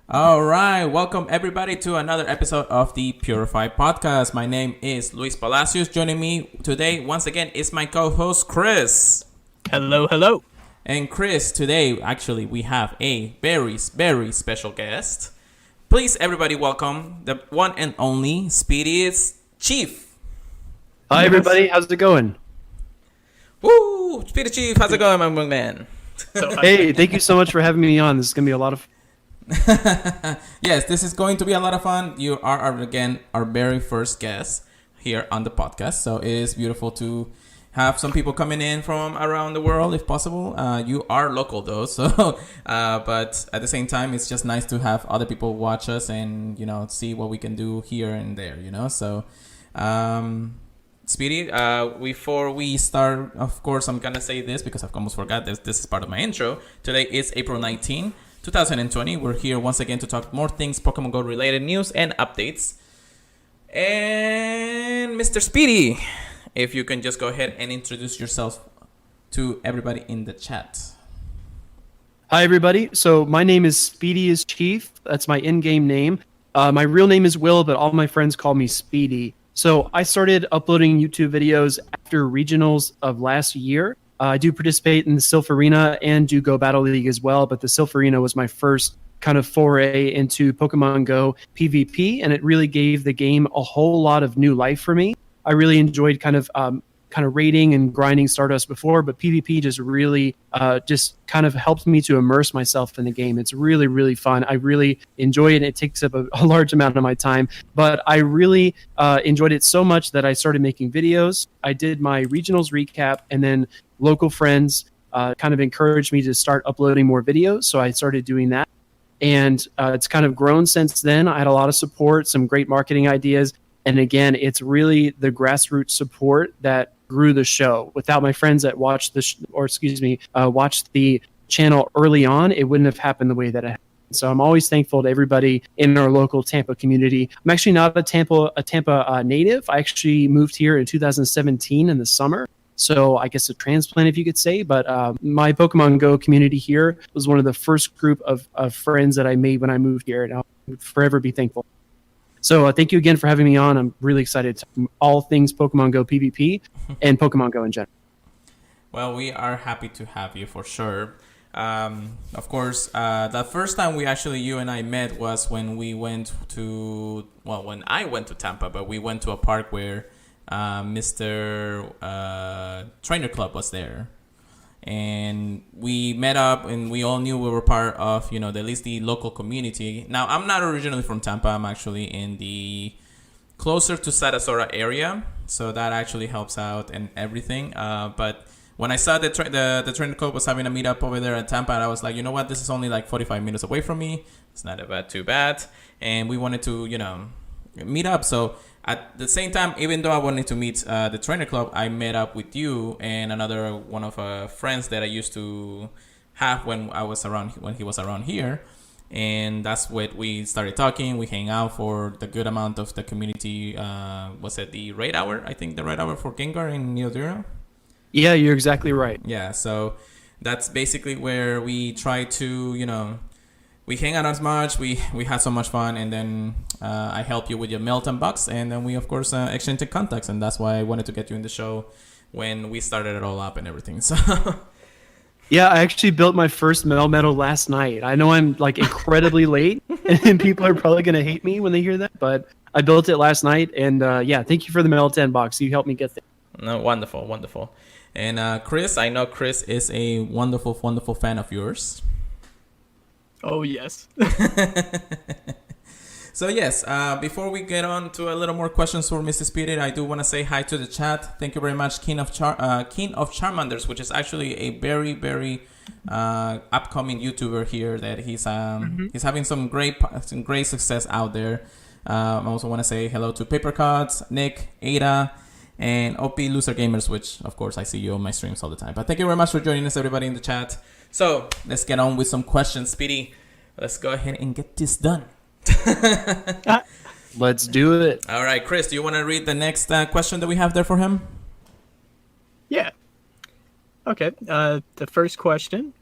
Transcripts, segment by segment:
All right, welcome everybody to another episode of the Purified Podcast. My name is Luis Palacios. Joining me today, once again, is my co-host Chris. Hello, hello. And Chris, today, actually, we have a very, very special guest. Please, everybody, welcome the one and only Speedist Chief. Hi, everybody. How's it going? Woo! Speedist Chief, how's it going, my man? Hey, thank you so much for having me on. This is going to be a lot of fun. Yes, this is going to be a lot of fun. You are, again, our very first guest here on the podcast. So it is beautiful to have some people coming in from around the world, if possible. You are local, though. So, but at the same time, it's just nice to have other people watch us and, see what we can do here and there, So, Speedy, before we start, of course, I'm going to say this because I've almost forgot this. This is part of my intro. Today is April 19th. 2020. We're here once again to talk more things Pokemon Go related news and updates. And Mr. Speedy, if you can just go ahead and introduce yourself to everybody in the chat. Hi, everybody. So my name is Speedist Chief. That's my in-game name. My real name is Will, but all my friends call me Speedy. So I started uploading YouTube videos after regionals of last year. I do participate in the Sylph Arena and do Go Battle League as well, but the Sylph Arena was my first kind of foray into Pokemon Go PvP, and it really gave the game a whole lot of new life for me. I really enjoyed kind of raiding and grinding Stardust before, but PvP just really just kind of helped me to immerse myself in the game. It's really, really fun. I really enjoy it. It takes up a large amount of my time, but I really enjoyed it so much that I started making videos. I did my regionals recap, and then local friends kind of encouraged me to start uploading more videos, so I started doing that. And it's kind of grown since then. I had a lot of support, some great marketing ideas, and again, it's really the grassroots support that grew the show. Without my friends that watched watched the channel early on, it wouldn't have happened the way that it happened. So I'm always thankful to everybody in our local Tampa community. I'm actually not a Tampa native. I actually moved here in 2017 in the summer. So I guess a transplant, if you could say. But my Pokemon Go community here was one of the first group of friends that I made when I moved here, and I'll forever be thankful. So thank you again for having me on. I'm really excited to all things Pokemon Go PvP and Pokemon Go in general. Well, we are happy to have you for sure. Of course, the first time you and I met was when we went to, when I went to Tampa, but we went to a park where Mr. Trainer Club was there. And we met up and we all knew we were part of, at least the local community. Now, I'm not originally from Tampa. I'm actually in the closer to Sarasota area. So that actually helps out and everything. But when I saw the Trainer Club was having a meetup over there at Tampa, I was like, you know what? This is only like 45 minutes away from me. It's not too bad. And we wanted to, meet up. So at the same time, even though I wanted to meet the Trainer Club, I met up with you and another one of friends that I used to have when he was around here, and that's what we started talking. We hang out for the good amount of the community. Was it the raid hour? I think the raid hour for Gengar in Neodura. Yeah, you're exactly right. Yeah, so that's basically where we try to, we hang out as much. We had so much fun, and then I help you with your Melton box, and then we of course exchange contacts, and that's why I wanted to get you in the show when we started it all up and everything. So yeah, I actually built my first Melmetal last night. I know I'm like incredibly late, and people are probably gonna hate me when they hear that, but I built it last night, and yeah, thank you for the Melton box. You helped me get there. No, wonderful. And Chris, I know Chris is a wonderful fan of yours. Oh, yes. So, yes, before we get on to a little more questions for Mr. Spirit, I do want to say hi to the chat. Thank you very much, King of Charmanders, which is actually a very, very upcoming YouTuber here that he's having some great success out there. I also want to say hello to Paper Cuts, Nick, Ada, and OP Loser Gamers, which, of course, I see you on my streams all the time. But thank you very much for joining us, everybody in the chat. So let's get on with some questions. Speedy, let's go ahead and get this done. Let's do it. All right, Chris, do you want to read the next question that we have there for him? Yeah. Okay. The first question,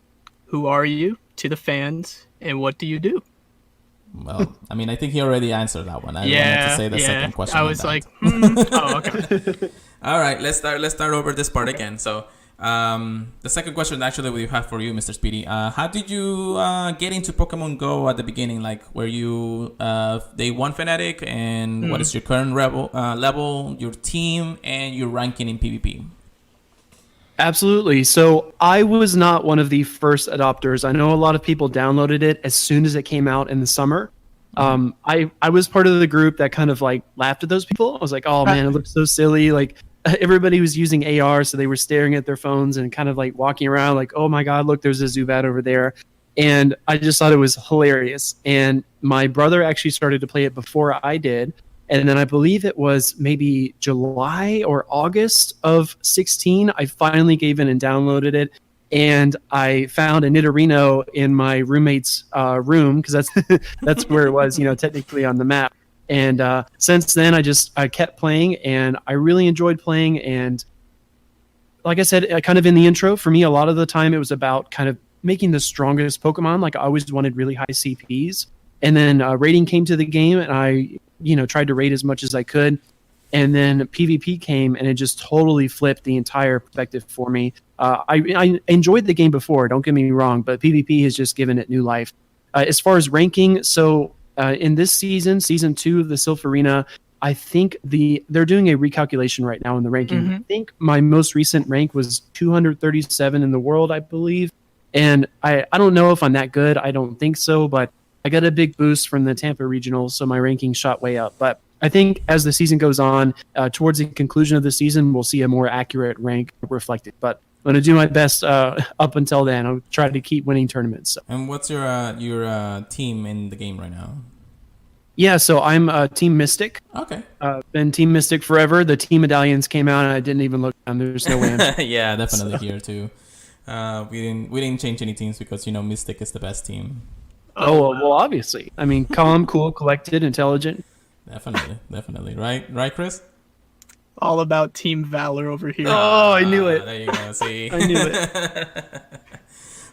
who are you to the fans and what do you do? Well, I mean, I think he already answered that one. I wanted to say the second question. I on was that. like, oh, okay. All right, let's start over this part again. So, the second question actually we have for you, Mr. Speedy. How did you get into Pokemon Go at the beginning? Like, were you day one fanatic, and what is your current level, your team, and your ranking in PvP? Absolutely. So I was not one of the first adopters. I know a lot of people downloaded it as soon as it came out in the summer. I was part of the group that kind of like laughed at those people. I was like, oh man, it looks so silly. Like everybody was using AR, so they were staring at their phones and kind of like walking around like, oh my God, look, there's a Zubat over there. And I just thought it was hilarious. And my brother actually started to play it before I did. And then I believe it was maybe July or August of 16, I finally gave in and downloaded it. And I found a Nidorino in my roommate's room, because that's where it was, technically on the map. And since then, I kept playing, and I really enjoyed playing. And like I said, kind of in the intro, for me, a lot of the time it was about kind of making the strongest Pokemon. Like I always wanted really high CPs. And then raiding came to the game, and I tried to raid as much as I could. And then PvP came, and it just totally flipped the entire perspective for me. I enjoyed the game before, don't get me wrong, but PvP has just given it new life. As far as ranking, so in this season 2 of the Silpharina, I think they're doing a recalculation right now in the ranking. Mm-hmm. I think my most recent rank was 237 in the world, I believe. And I don't know if I'm that good. I don't think so, but I got a big boost from the Tampa Regionals, so my ranking shot way up. But I think as the season goes on, towards the conclusion of the season, we'll see a more accurate rank reflected. But I'm going to do my best up until then. I'll try to keep winning tournaments. So. And what's your team in the game right now? Yeah, so I'm Team Mystic. Okay. Been Team Mystic forever. The Team Medallions came out, and I didn't even look down. There's no way. Yeah, definitely here too. We didn't change any teams because Mystic is the best team. Oh, well, obviously. I mean, calm, cool, collected, intelligent. Definitely. Right, Chris? All about Team Valor over here. Oh, I knew it. There you go. See, I knew it.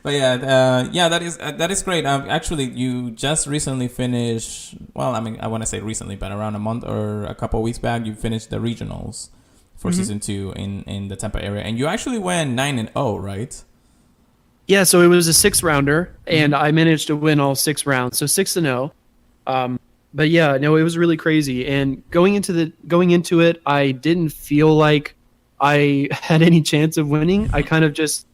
But yeah, that is great. Actually, you just recently finished. Well, I mean, I want to say recently, but around a month or a couple of weeks back, you finished the regionals for season 2 in the Tampa area, and you actually went 9-0, right? Yeah, so it was a 6-rounder, and I managed to win all 6 rounds, so 6-0. But yeah, no, it was really crazy. And going into it, I didn't feel like I had any chance of winning. I kind of just,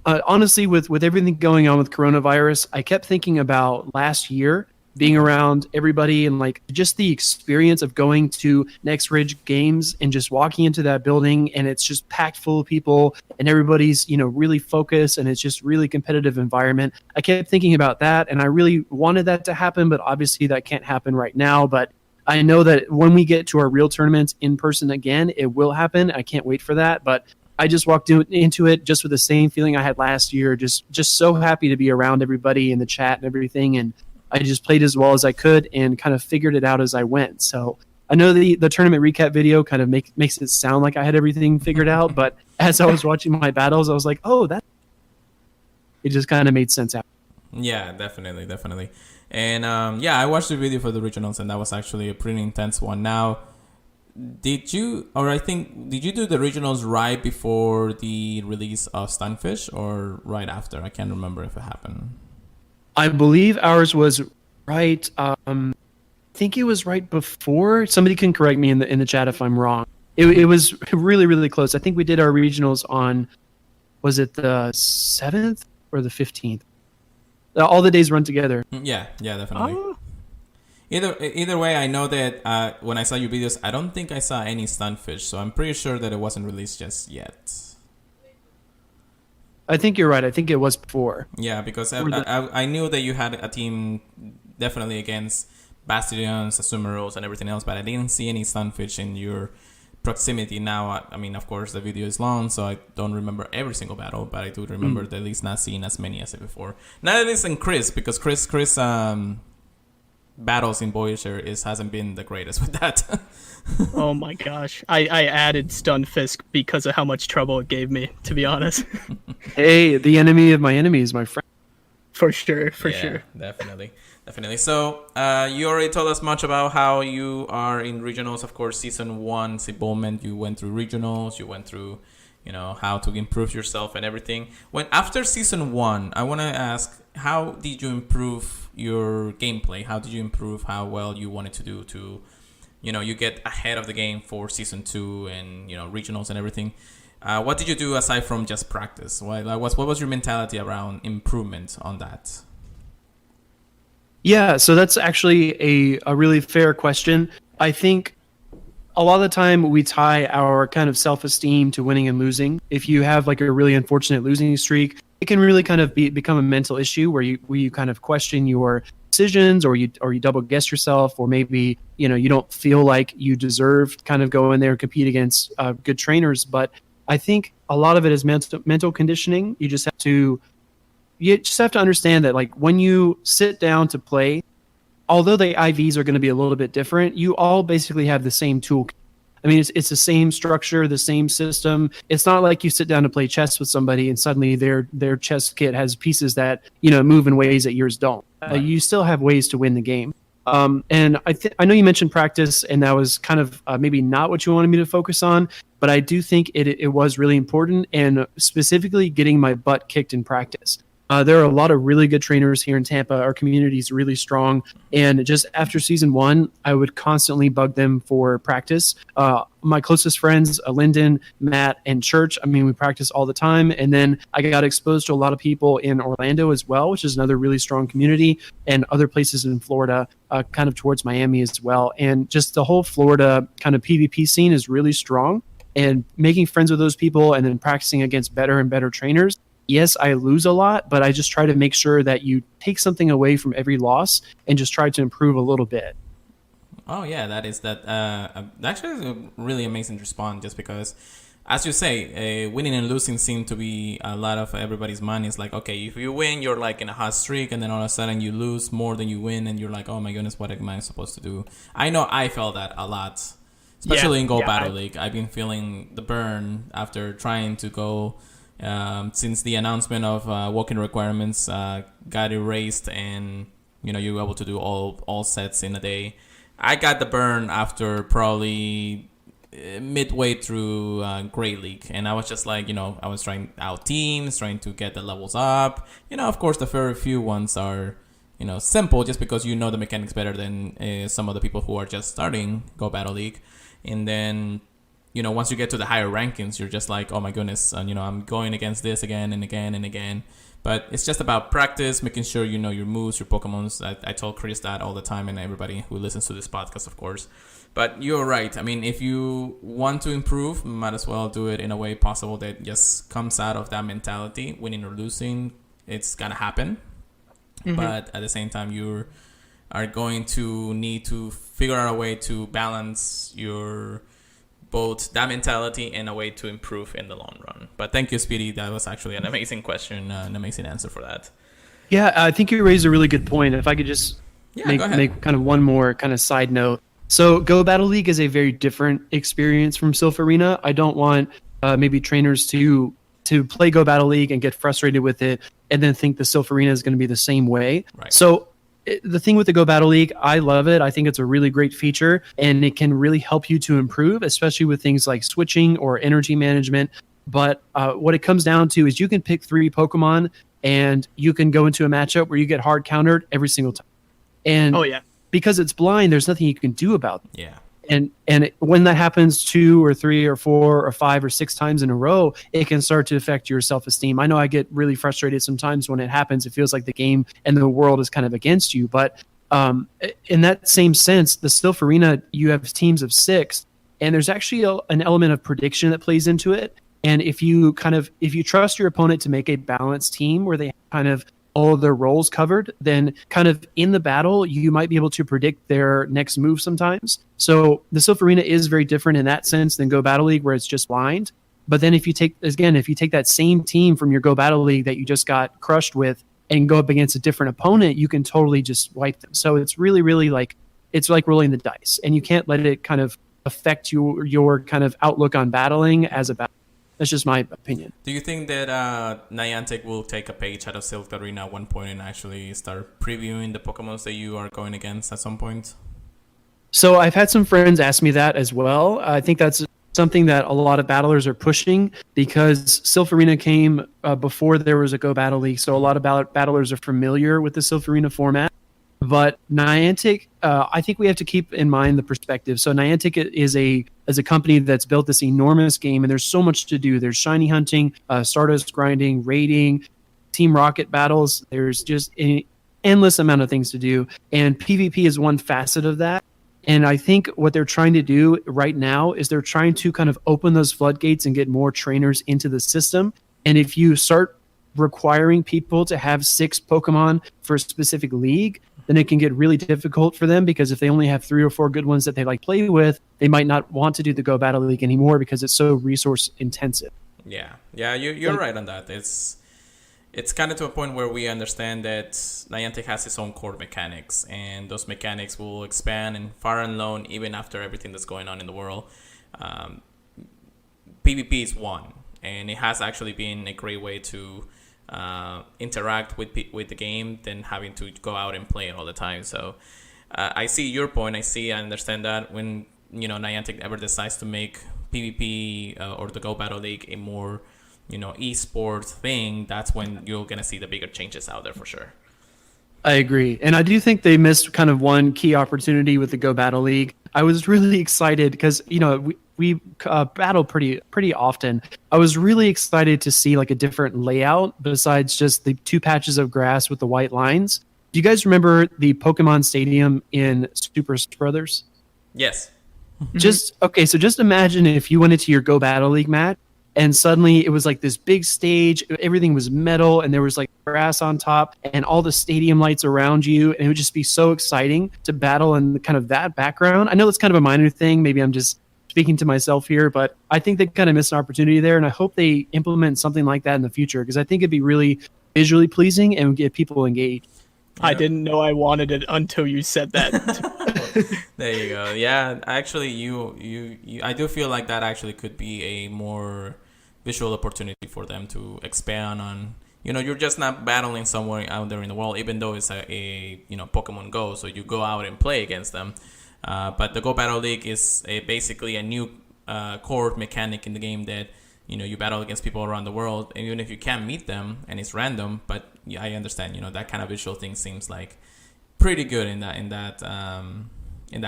honestly, with everything going on with coronavirus, I kept thinking about last year, being around everybody and like just the experience of going to Next Ridge Games and just walking into that building, and it's just packed full of people and everybody's really focused, and it's just really competitive environment. I kept thinking about that, and I really wanted that to happen, but obviously that can't happen right now. But I know that when we get to our real tournaments in person again, it will happen. I can't wait for that. But I just walked into it just with the same feeling I had last year, just so happy to be around everybody in the chat and everything. And I just played as well as I could and kind of figured it out as I went. So I know the tournament recap video kind of makes it sound like I had everything figured out, but as I was watching my battles, I was like, oh, it just kind of made sense after. Yeah, definitely. And I watched the video for the regionals, and that was actually a pretty intense one. Now, did you do the regionals right before the release of Stunfish or right after? I can't remember if it happened. I believe ours was right. I think it was right before. Somebody can correct me in the chat if I'm wrong. It was really, really close. I think we did our regionals on, was it the 7th or the 15th? All the days run together. Yeah, definitely. Oh. Either way, I know that when I saw your videos, I don't think I saw any Stunfish, so I'm pretty sure that it wasn't released just yet. I think you're right. I think it was before. Yeah, because I knew that you had a team definitely against Bastions, Asumeros, and everything else, but I didn't see any Stunfish in your proximity. Now, I mean, of course, the video is long, so I don't remember every single battle, but I do remember at least not seeing as many as before. Not at least in Chris, because Chris battles in Voyager hasn't been the greatest with that. Oh my gosh. I added Stunfisk because of how much trouble it gave me, to be honest. Hey, the enemy of my enemy is my friend. For sure. Definitely. Definitely. So you already told us much about how you are in regionals. Of course, season 1, Sibomend, you went through regionals. You went through, how to improve yourself and everything. When after season 1, I want to ask, how did you improve your gameplay? How did you improve how well you wanted to do to, you get ahead of the game for season 2 and regionals and everything? What did you do aside from just practice? What was your mentality around improvement on that? Yeah, so that's actually a really fair question. I think a lot of the time we tie our kind of self-esteem to winning and losing. If you have like a really unfortunate losing streak, it can really kind of become a mental issue where you kind of question your decisions, or you double guess yourself, or maybe you don't feel like you deserve to kind of go in there and compete against good trainers. But I think a lot of it is mental conditioning. You just have to understand that, like, when you sit down to play, although the IVs are going to be a little bit different, you all basically have the same tool. I mean, it's the same structure, the same system. It's not like you sit down to play chess with somebody and suddenly their chess kit has pieces that move in ways that yours don't. Right. You still have ways to win the game. And I know you mentioned practice, and that was kind of maybe not what you wanted me to focus on, but I do think it was really important, and specifically getting my butt kicked in practice. There are a lot of really good trainers here in Tampa. Our community is really strong. And just after season 1, I would constantly bug them for practice. My closest friends, Lyndon, Matt, and Church, I mean, we practice all the time. And then I got exposed to a lot of people in Orlando as well, which is another really strong community, and other places in Florida, kind of towards Miami as well. And just the whole Florida kind of PvP scene is really strong. And making friends with those people and then practicing against better and better trainers. Yes, I lose a lot, but I just try to make sure that you take something away from every loss and just try to improve a little bit. Oh yeah, that actually is a really amazing response, just because, as you say, winning and losing seem to be a lot of everybody's mind. It's like, okay, if you win, you're like in a hot streak, and then all of a sudden you lose more than you win, and you're like, oh my goodness, what am I supposed to do? I know I felt that a lot, especially in Go Battle League. I've been feeling the burn after trying to go. Since the announcement of walk-in requirements got erased, and you were able to do all sets in a day, I got the burn after probably midway through Great League, and I was just like, I was trying out teams, trying to get the levels up. Of course, the very few ones are simple, just because the mechanics better than some of the people who are just starting Go Battle League, and then. Once you get to the higher rankings, you're just like, oh my goodness, I'm going against this again and again and again. But it's just about practice, making sure you know your moves, your Pokemons. I told Chris that all the time, and everybody who listens to this podcast, of course. But you're right. I mean, if you want to improve, might as well do it in a way possible that just comes out of that mentality. Winning or losing, it's going to happen. Mm-hmm. But at the same time, you are going to need to figure out a way to balance your... both that mentality and a way to improve in the long run. But thank you, Speedy. That was actually an amazing question, an amazing answer for that. Yeah, I think you raised a really good point. If I could just make kind of one more kind of side note. So Go Battle League is a very different experience from Sylph Arena. I don't want maybe trainers to play Go Battle League and get frustrated with it and then think the Sylph Arena is going to be the same way. Right. So the thing with the Go Battle League, I love it. I think it's a really great feature, and it can really help you to improve, especially with things like switching or energy management. But what it comes down to is you can pick 3 Pokemon, and you can go into a matchup where you get hard countered every single time. And because it's blind, there's nothing you can do about it. Yeah. And when that happens 2 or 3 or 4 or 5 or 6 times in a row, it can start to affect your self-esteem. I know I get really frustrated sometimes when it happens. It feels like the game and the world is kind of against you. But in that same sense, the Sylph Arena, you have teams of 6, and there's actually an element of prediction that plays into it. And if you trust your opponent to make a balanced team where they kind of all of their roles covered, then kind of in the battle, you might be able to predict their next move sometimes. So the Sylph Arena is very different in that sense than Go Battle League, where it's just blind. But then if you take that same team from your Go Battle League that you just got crushed with and go up against a different opponent, you can totally just wipe them. So it's really, really it's like rolling the dice, and you can't let it kind of affect your kind of outlook on battling as a battle. That's just my opinion. Do you think that Niantic will take a page out of Silk Arena at one point and actually start previewing the Pokemons that you are going against at some point? So I've had some friends ask me that as well. I think that's something that a lot of battlers are pushing because Silph Arena came before there was a Go Battle League, so a lot of battlers are familiar with the Silph Arena format. But Niantic, I think we have to keep in mind the perspective. So Niantic is a company that's built this enormous game, and there's so much to do. There's shiny hunting, Stardust grinding, raiding, Team Rocket battles. There's just an endless amount of things to do, and PvP is one facet of that. And I think what they're trying to do right now is they're trying to kind of open those floodgates and get more trainers into the system. And if you start requiring people to have 6 Pokemon for a specific league, then it can get really difficult for them because if they only have 3 or 4 good ones that they like play with, they might not want to do the Go Battle League anymore because it's so resource intensive. Yeah, you're right on that. It's kind of to a point where we understand that Niantic has its own core mechanics, and those mechanics will expand and far and long even after everything that's going on in the world. PvP is one, and it has actually been a great way to interact with the game than having to go out and play it all the time. So I see your point. I understand that when Niantic ever decides to make PvP or the Go Battle League a more esports thing, that's when you're gonna see the bigger changes out there for sure. I agree, and I do think they missed kind of one key opportunity with the Go Battle League. I was really excited because we battle pretty often. I was really excited to see like a different layout besides just the 2 patches of grass with the white lines. Do you guys remember the Pokemon Stadium in Super Smash Brothers? Yes. So just imagine if you went into your Go Battle League match and suddenly it was like this big stage, everything was metal, and there was like grass on top and all the stadium lights around you, and it would just be so exciting to battle in kind of that background. I know it's kind of a minor thing, maybe I'm just speaking to myself here, but I think they kind of missed an opportunity there, and I hope they implement something like that in the future because I think it'd be really visually pleasing and get people engaged. I didn't know I wanted it until you said that. There you go. Yeah, actually, I do feel like that actually could be a more visual opportunity for them to expand on. You're just not battling somewhere out there in the world, even though it's a Pokemon Go, so you go out and play against them. But the Go Battle League is basically a new core mechanic in the game that you battle against people around the world, and even if you can't meet them and it's random, but yeah, I understand. That kind of visual thing seems like pretty good in that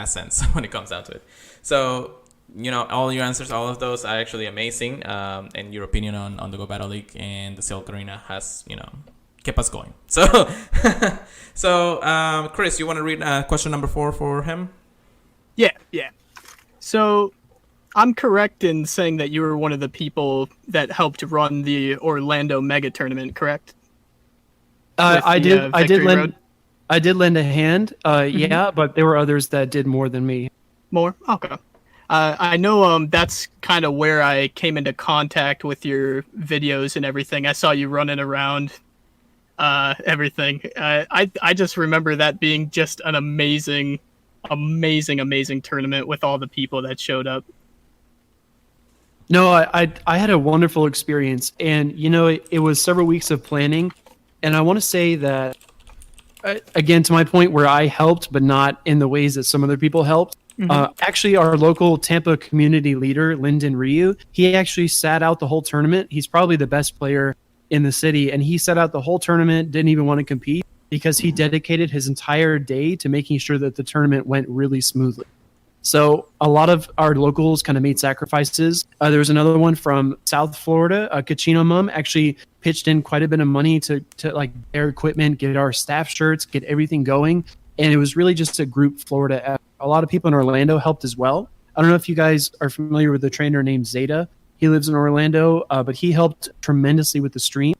sense when it comes down to it. So all your answers, all of those are actually amazing, and your opinion on the Go Battle League and the Silk Arena has kept us going. So Chris, you want to read question number 4 for him? Yeah. So I'm correct in saying that you were one of the people that helped run the Orlando Mega Tournament, correct? I did lend a hand. Yeah, but there were others that did more than me. More? Okay. I know that's kind of where I came into contact with your videos and everything. I saw you running around everything. I just remember that being just an amazing tournament with all the people that showed up. No, I had a wonderful experience, and it was several weeks of planning, and I want to say that again, to my point where I helped, but not in the ways that some other people helped. Actually, our local Tampa community leader, Lyndon Ryu, he actually sat out the whole tournament. He's probably the best player in the city, and he sat out the whole tournament, didn't even want to compete because he dedicated his entire day to making sure that the tournament went really smoothly. So a lot of our locals kind of made sacrifices. There was another one from South Florida. Kachino Mum actually pitched in quite a bit of money to like their equipment, get our staff shirts, get everything going. And it was really just a group Florida effort. A lot of people in Orlando helped as well. I don't know if you guys are familiar with a trainer named Zeta. He lives in Orlando, but he helped tremendously with the stream.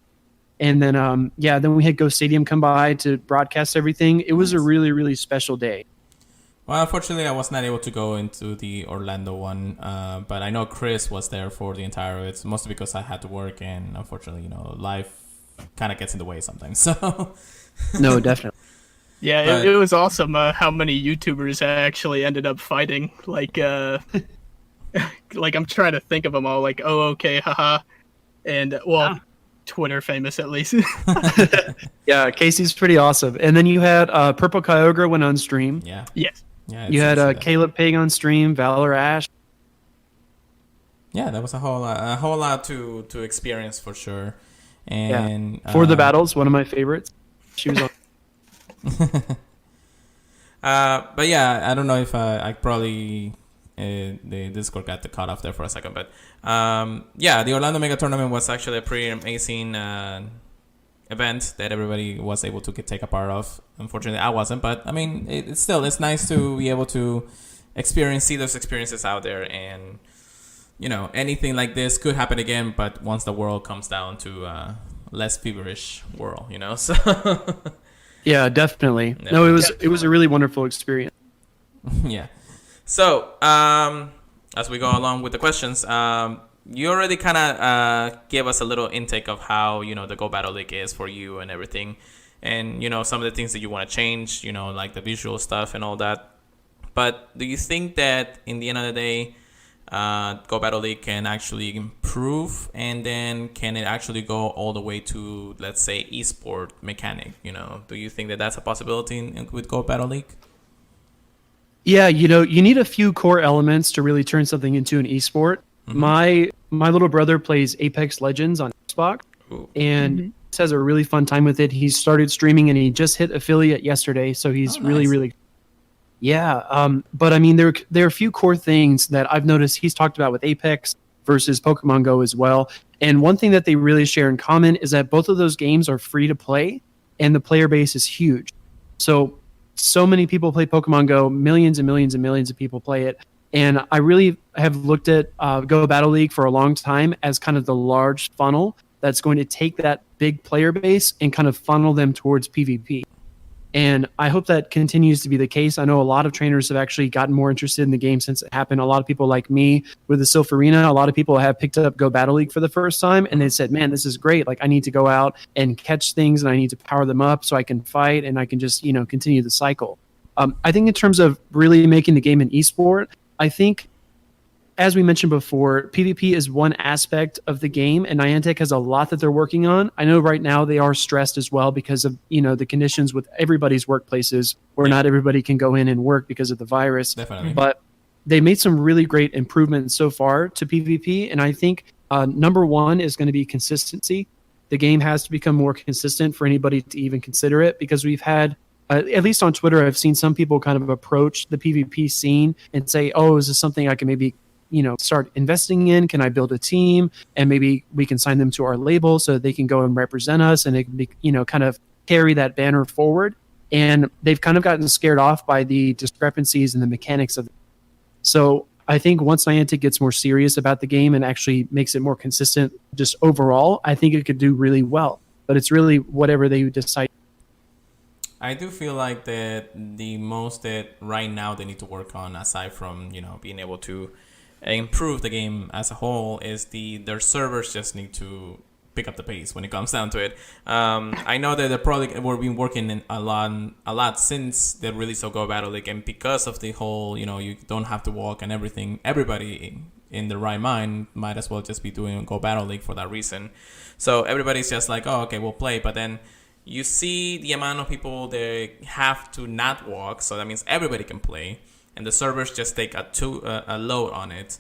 And then, then we had Go Stadium come by to broadcast everything. It was a really, really special day. Well, unfortunately, I was not able to go into the Orlando one, but I know Chris was there for the entire. It's mostly because I had to work, and unfortunately, life kind of gets in the way sometimes. So, no, definitely. Yeah, but it was awesome how many YouTubers actually ended up fighting. Like, Like I'm trying to think of them all. Like oh okay, haha, and Twitter famous at least. Yeah, Casey's pretty awesome. And then you had Purple Kyogre went on stream. Yeah. Yes. Yeah. You had Caleb Pig on stream, Valor Ash. Yeah, that was a whole lot to experience for sure. And For the Battles, one of my favorites. She was on. But yeah, I don't know if I probably the Discord got cut off there for a second, but yeah, the Orlando Mega Tournament was actually a pretty amazing event that everybody was able to take a part of. Unfortunately, I wasn't, but I mean, it's nice to be able to see those experiences out there, and you know, anything like this could happen again, but once the world comes down to less feverish world, you know, so. Yeah, definitely. No, it was a really wonderful experience. Yeah. So, as we go along with the questions, you already kind of gave us a little intake of how, you know, the Go Battle League is for you and everything. And, you know, some of the things that you want to change, you know, like the visual stuff and all that. But do you think that in the end of the day, Go Battle League can actually improve, and then can it actually go all the way to, let's say, esport mechanic? You know, do you think that that's a possibility with Go Battle League? Yeah, you know, you need a few core elements to really turn something into an esport. Mm-hmm. My little brother plays Apex Legends on Xbox, and has a really fun time with it. He started streaming, and he just hit affiliate yesterday, so he's really. Yeah, but I mean, there are a few core things that I've noticed he's talked about with Apex versus Pokemon Go as well. And one thing that they really share in common is that both of those games are free to play, and the player base is huge. So many people play Pokemon Go, millions and millions and millions of people play it. And I really have looked at Go Battle League for a long time as kind of the large funnel that's going to take that big player base and kind of funnel them towards PvP. And I hope that continues to be the case. I know a lot of trainers have actually gotten more interested in the game since it happened. A lot of people like me with the Sylph Arena, a lot of people have picked up Go Battle League for the first time, and they said, man, this is great. Like, I need to go out and catch things, and I need to power them up so I can fight, and I can just, you know, continue the cycle. I think in terms of really making the game an esport, I think, as we mentioned before, PvP is one aspect of the game, and Niantic has a lot that they're working on. I know right now they are stressed as well because of, you know, the conditions with everybody's workplaces where not everybody can go in and work because of the virus. Definitely. But they made some really great improvements so far to PvP, and I think number one is going to be consistency. The game has to become more consistent for anybody to even consider it, because we've had, at least on Twitter, I've seen some people kind of approach the PvP scene and say, oh, is this something I can maybe, you know, start investing in? Can I build a team, and maybe we can sign them to our label so that they can go and represent us, and they can be, you know, kind of carry that banner forward. And they've kind of gotten scared off by the discrepancies in the mechanics of it. So I think once Niantic gets more serious about the game and actually makes it more consistent just overall, I think it could do really well. But it's really whatever they decide. I do feel like that the most that right now they need to work on, aside from, you know, being able to improve the game as a whole, is their servers just need to pick up the pace when it comes down to it. I know that they probably were been working in a lot since the release of Go Battle League, and because of the whole, you know, you don't have to walk and everything, everybody in the right mind might as well just be doing Go Battle League for that reason. So everybody's just like, oh, okay, we'll play. But then you see the amount of people they have to not walk, so that means everybody can play, and the servers just take a load on it.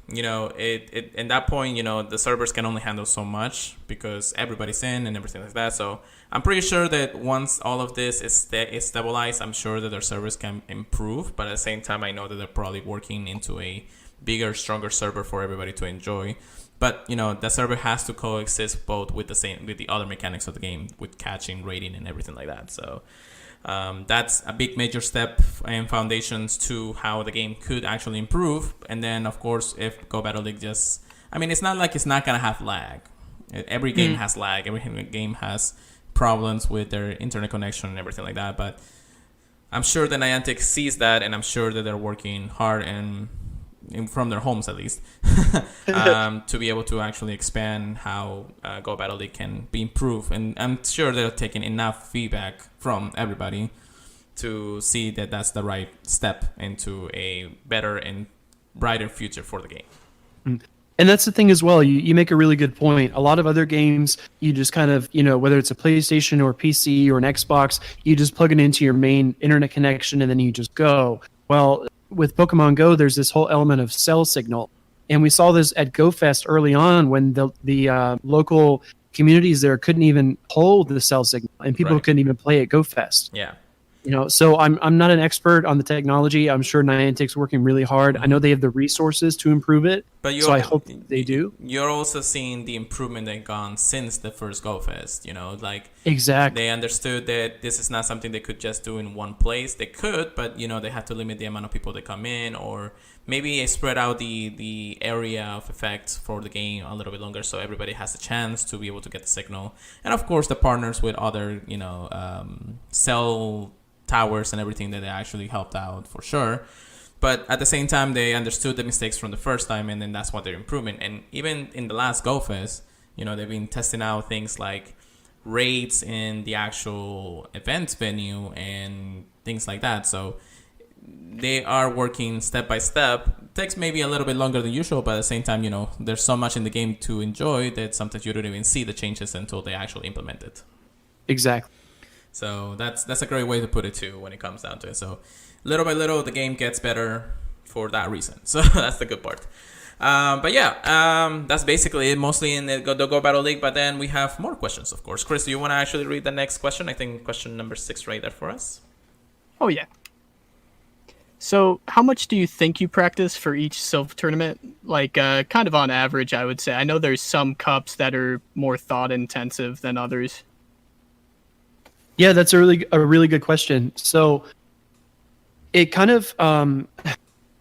You know, it in that point, you know, the servers can only handle so much because everybody's in and everything like that. So I'm pretty sure that once all of this is stabilized, I'm sure that their servers can improve. But at the same time, I know that they're probably working into a bigger, stronger server for everybody to enjoy. But, you know, the server has to coexist both with the other mechanics of the game, with catching, rating, and everything like that. So that's a big major step and foundations to how the game could actually improve. And then, of course, if Go Battle League just, I mean, it's not like it's not going to have lag. Every game has lag. Every game has problems with their internet connection and everything like that. But I'm sure that Niantic sees that, and I'm sure that they're working hard and from their homes at least to be able to actually expand how Go Battle League can be improved. And I'm sure they're taking enough feedback from everybody to see that that's the right step into a better and brighter future for the game. And that's the thing as well. You make a really good point. A lot of other games, you just kind of, whether it's a PlayStation or PC or an Xbox, you just plug it into your main internet connection and then you just go. Well, with Pokemon Go, there's this whole element of cell signal. And we saw this at GoFest early on when the local communities there couldn't even hold the cell signal and people couldn't even play at GoFest. Yeah. So I'm not an expert on the technology. I'm sure Niantic's working really hard. I know they have the resources to improve it, so I hope they do. You're also seeing the improvement they've gone since the first GoFest. Exactly. They understood that this is not something they could just do in one place. They could, but they had to limit the amount of people that come in, or maybe spread out the area of effect for the game a little bit longer, so everybody has a chance to be able to get the signal. And of course, the partners with other cell towers and everything that they actually helped out for sure. But at the same time, they understood the mistakes from the first time, and then that's what they're improving. And even in the last GoFest, they've been testing out things like raids in the actual event venue and things like that. So they are working step by step. It takes maybe a little bit longer than usual, but at the same time, there's so much in the game to enjoy that sometimes you don't even see the changes until they actually implement it. Exactly. So that's a great way to put it too when it comes down to it. So little by little, the game gets better for that reason. So that's the good part. But yeah, that's basically it, mostly in the Go Battle League. But then we have more questions, of course. Chris, do you want to actually read the next question? I think question number 6 right there for us. Oh, yeah. So how much do you think you practice for each Silph tournament? Like, kind of on average, I would say. I know there's some cups that are more thought intensive than others. Yeah, that's a really good question. So it kind of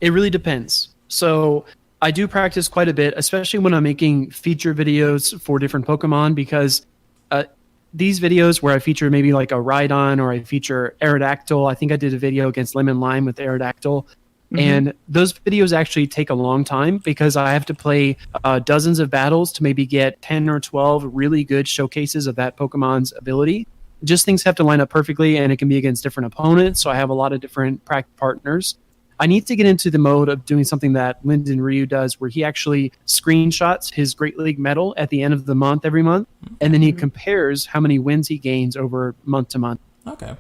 it really depends. So I do practice quite a bit, especially when I'm making feature videos for different Pokemon, because these videos where I feature maybe like a Rhydon or I feature Aerodactyl, I think I did a video against Lemon Lime with Aerodactyl. Mm-hmm. And those videos actually take a long time because I have to play dozens of battles to maybe get 10 or 12 really good showcases of that Pokemon's ability. Just things have to line up perfectly, and it can be against different opponents. So I have a lot of different partners. I need to get into the mode of doing something that Lyndon Ryu does, where he actually screenshots his Great League medal at the end of the month every month, and then he compares how many wins he gains over month to month. Okay.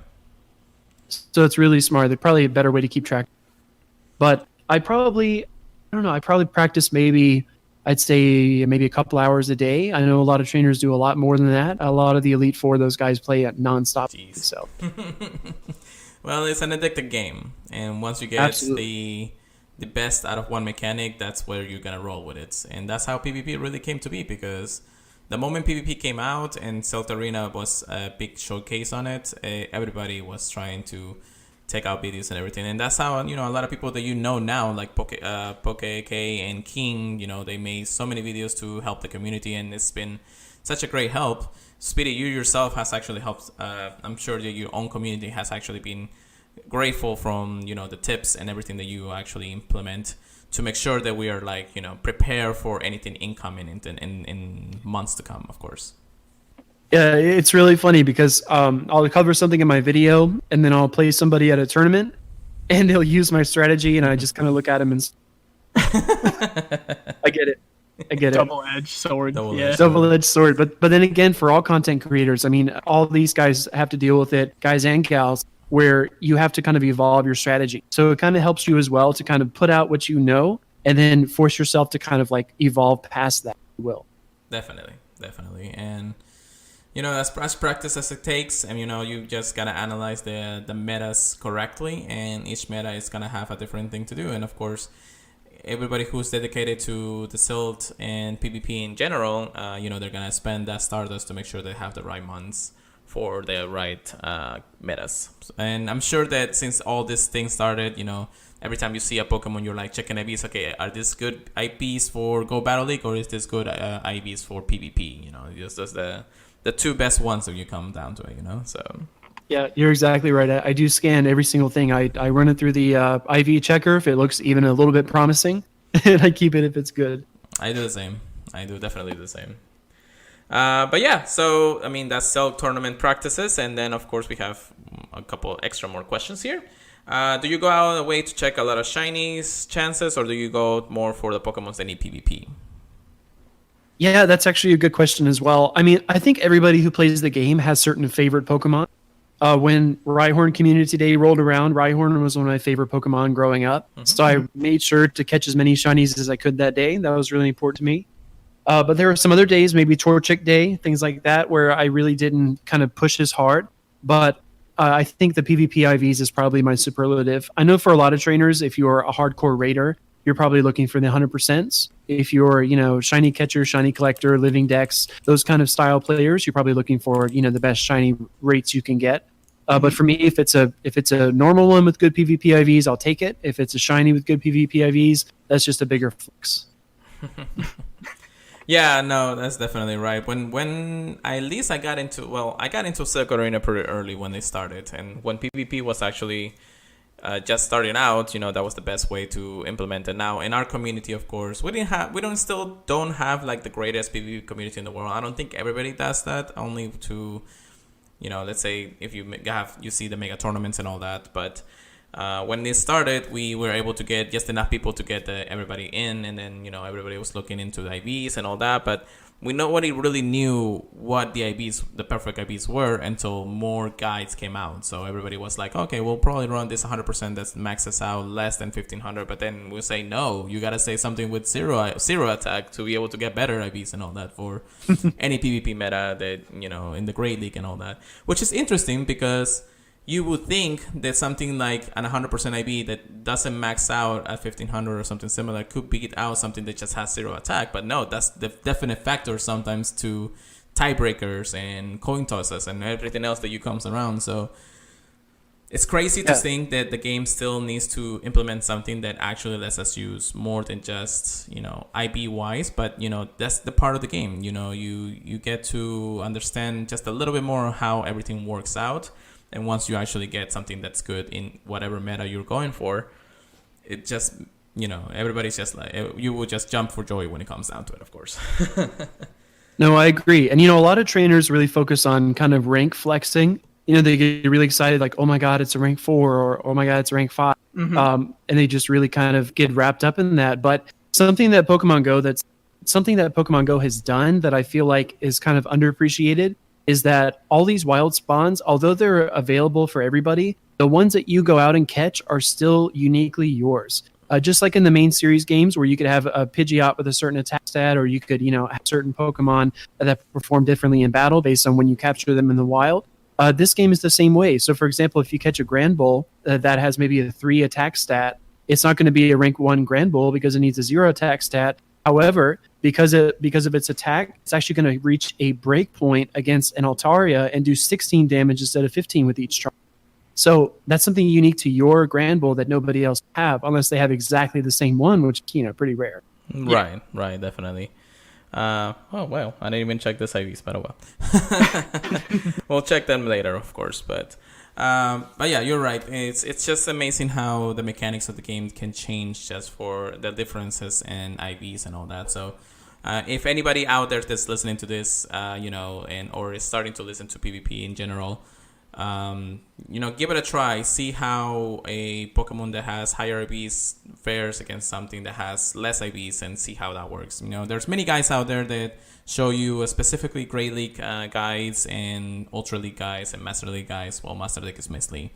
So it's really smart. There's probably a better way to keep track. But I probably practice I'd say maybe a couple hours a day. I know a lot of trainers do a lot more than that. A lot of the Elite Four, those guys play it nonstop. Jeez. So. Well, it's an addictive game, and once you get the best out of one mechanic, that's where you're gonna roll with it. And that's how PvP really came to be, because the moment PvP came out and Silph Arena was a big showcase on it, everybody was trying to take out videos and everything, and that's how a lot of people that now, like Poke and King, they made so many videos to help the community, and it's been such a great help. Speedy, you yourself has actually helped. I'm sure that your own community has actually been grateful from the tips and everything that you actually implement to make sure that we are prepare for anything incoming in months to come, of course. Yeah, it's really funny because I'll cover something in my video and then I'll play somebody at a tournament and they'll use my strategy and I just kind of look at them and I get it. Double-edged sword. Double-edged sword. But then again, for all content creators, I mean, all these guys have to deal with it, guys and gals, where you have to kind of evolve your strategy. So it kind of helps you as well to kind of put out what you know and then force yourself to kind of evolve past that, if you will. Definitely. And as practice as it takes, and you just gotta analyze the metas correctly, and each meta is gonna have a different thing to do. And of course, everybody who's dedicated to the Silph and PvP in general, they're gonna spend that Stardust to make sure they have the right months for the right metas. And I'm sure that since all this thing started, every time you see a Pokemon, you're checking IVs. Okay, are these good IVs for Go Battle League, or is this good IVs for PvP? Just the two best ones when you come down to it, so. Yeah, you're exactly right. I do scan every single thing. I run it through the IV checker if it looks even a little bit promising, and I keep it if it's good. I do the same. I do definitely the same. But yeah, so that's Silph tournament practices, and then of course we have a couple extra more questions here. Do you go out of the way to check a lot of shinies chances, or do you go more for the Pokemons that need PvP? Yeah, that's actually a good question as well. I mean, I think everybody who plays the game has certain favorite Pokemon. When Rhyhorn Community Day rolled around, Rhyhorn was one of my favorite Pokemon growing up. Mm-hmm. So I made sure to catch as many shinies as I could that day. That was really important to me. But there were some other days, maybe Torchic Day, things like that, where I really didn't kind of push as hard. But I think the PvP IVs is probably my superlative. I know for a lot of trainers, if you're a hardcore raider, you're probably looking for the 100%. If you're, shiny catcher, shiny collector, living decks, those kind of style players, you're probably looking for, the best shiny rates you can get. But for me, if it's a normal one with good PvP IVs, I'll take it. If it's a shiny with good PvP IVs, that's just a bigger flex. Yeah, no, that's definitely right. When at least I got into Silk Arena pretty early when they started, and when PvP was actually just starting out, that was the best way to implement it. Now in our community, of course, we don't have like the greatest PvP community in the world. I don't think everybody does that. Only to, let's say if you see the mega tournaments and all that, but. When this started, we were able to get just enough people to get everybody in, and then everybody was looking into the IVs and all that. But nobody really knew what the IVs, the perfect IVs, were until more guides came out. So everybody was like, "Okay, we'll probably run this 100% that maxes out less than 1500." But then we'll say, "No, you gotta say something with zero attack to be able to get better IVs and all that for any PvP meta that in the Great League and all that." Which is interesting because. You would think that something like an 100% IB that doesn't max out at 1500 or something similar could beat out something that just has zero attack. But no, that's the definite factor sometimes to tiebreakers and coin tosses and everything else that comes around. So it's crazy to think that the game still needs to implement something that actually lets us use more than just, IB wise. But, that's the part of the game. You get to understand just a little bit more how everything works out. And once you actually get something that's good in whatever meta you're going for, it just, everybody's just like, you will just jump for joy when it comes down to it, of course. No, I agree. And, a lot of trainers really focus on kind of rank flexing. They get really excited, like, oh my God, it's a rank 4, or oh my God, it's a rank 5. Mm-hmm. And they just really kind of get wrapped up in that. But something that Pokemon Go has done that I feel like is kind of underappreciated is that all these wild spawns, although they're available for everybody, the ones that you go out and catch are still uniquely yours. Just like in the main series games where you could have a Pidgeot with a certain attack stat, or you could, have certain Pokemon that perform differently in battle based on when you capture them in the wild. This game is the same way. So, for example, if you catch a Grand Bull that has maybe a 3 attack stat, it's not going to be a rank 1 Grand Bull because it needs a 0 attack stat. However, because of its attack, it's actually going to reach a break point against an Altaria and do 16 damage instead of 15 with each charge. So that's something unique to your Grand Bull that nobody else have, unless they have exactly the same one, which is pretty rare. Right, definitely. Oh well, I didn't even check the IVs, but oh well. We'll check them later, of course, but yeah, you're right. It's just amazing how the mechanics of the game can change just for the differences in IVs and all that. So if anybody out there that's listening to this, or is starting to listen to PvP in general, give it a try. See how a Pokemon that has higher IVs fares against something that has less IVs, and see how that works. There's many guys out there that show you specifically Great League guides and Ultra League guides and Master League guides. Well, Master League is mostly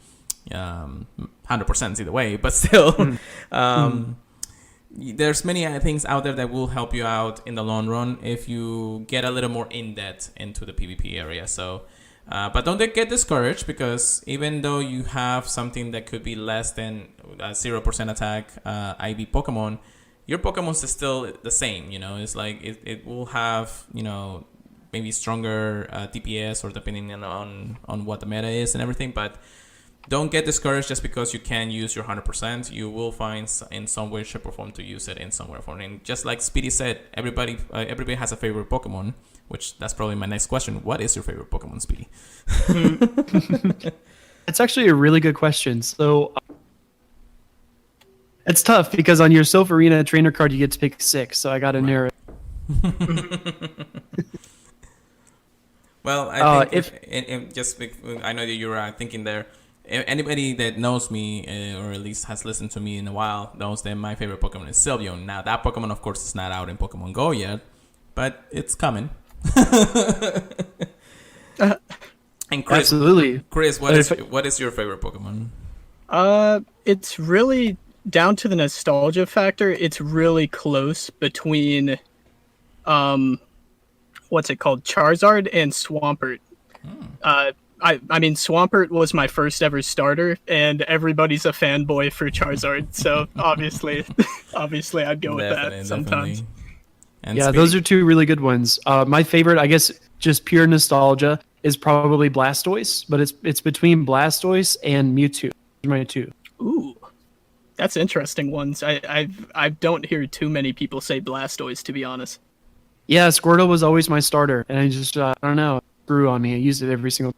100% either way, but still, there's many things out there that will help you out in the long run if you get a little more in depth into the PvP area. So. But don't get discouraged, because even though you have something that could be less than 0% attack IV Pokemon, your Pokemon is still the same. It's like it will have maybe stronger DPS, or depending on what the meta is and everything. But don't get discouraged just because you can use your 100%. You will find in some way, shape, or form to use it in some way or form. And just like Speedy said, everybody has a favorite Pokemon. Which that's probably my next question. What is your favorite Pokemon, Speedy? It's actually a really good question. So it's tough because on your Silph Arena trainer card, you get to pick 6. So I got to narrow it. Well, I think I know that you're thinking there. anybody that knows me or at least has listened to me in a while knows that my favorite Pokemon is Sylveon. Now that Pokemon, of course, is not out in Pokemon Go yet, but it's coming. And Chris, Absolutely. Chris, what is your favorite Pokemon? It's really down to the nostalgia factor. It's really close between, what's it called, Charizard and Swampert. I mean, Swampert was my first ever starter, and everybody's a fanboy for Charizard. So obviously, I'd go with that sometimes. And Yeah, Speedy? those are two really good ones. My favorite, I guess, just pure nostalgia, is probably Blastoise, but it's between Blastoise and Mewtwo. Those are my two. Ooh, that's interesting ones. I don't hear too many people say Blastoise, to be honest. Yeah, Squirtle was always my starter, and I just, I don't know, it grew on me. I used it every single.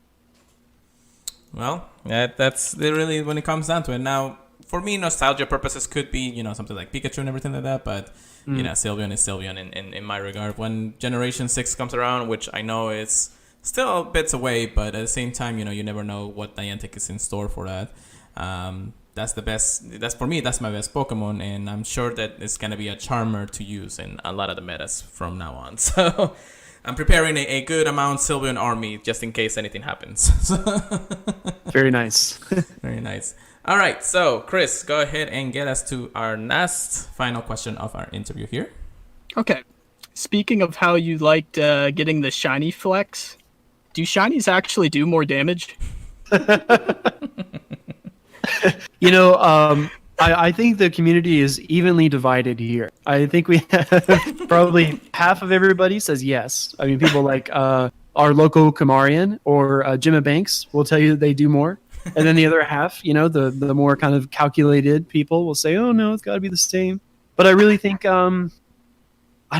Well, that's really when it comes down to it. Now, for me, nostalgia purposes could be, something like Pikachu and everything like that, but, Sylveon is Sylveon in my regard. When Generation 6 comes around, which I know is still bits away, but at the same time, you never know what Niantic is in store for that. That's the best. For me, that's my best Pokemon, and I'm sure that it's going to be a Charmer to use in a lot of the metas from now on. So I'm preparing a good amount Sylveon army just in case anything happens. Very nice. Very nice. All right, so Chris, go ahead and get us to our last final question of our interview here. Okay. Speaking of how you liked getting the shiny flex, do shinies actually do more damage? I think the community is evenly divided here. I think we have probably half of everybody says yes. I mean, people like our local Kamarian or Jimma Banks will tell you that they do more. And then the other half, the more kind of calculated people will say, oh, no, it's got to be the same. But I really think, I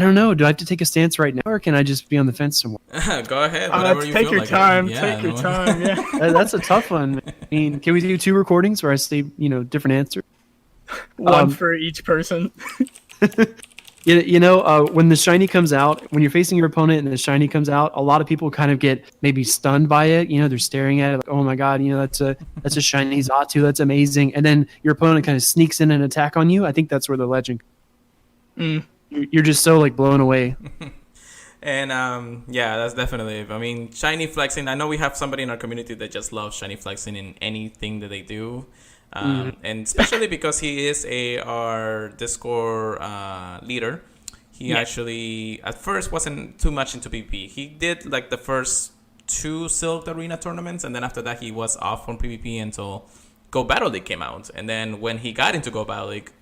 don't know. Do I have to take a stance right now, or can I just be on the fence somewhere? Go ahead. Whatever you take feel your like. time. Yeah, Take your time. Yeah. That's a tough one. I mean, can we do 2 recordings where I say, different answers? One for each person. When the shiny comes out, when you're facing your opponent and the shiny comes out, a lot of people kind of get maybe stunned by it. They're staring at it like, oh my god, that's a shiny Xatu, that's amazing. And then your opponent kind of sneaks in an attack on you. I think that's where the legend. You're just so blown away. And that's definitely. I mean, shiny flexing. I know we have somebody in our community that just loves shiny flexing in anything that they do. And especially because he is our Discord leader. He actually at first wasn't too much into PvP. He did the first 2 Silk Arena tournaments, and then after that he was off from PvP until Go Battle League came out. And then when he got into Go Battle League,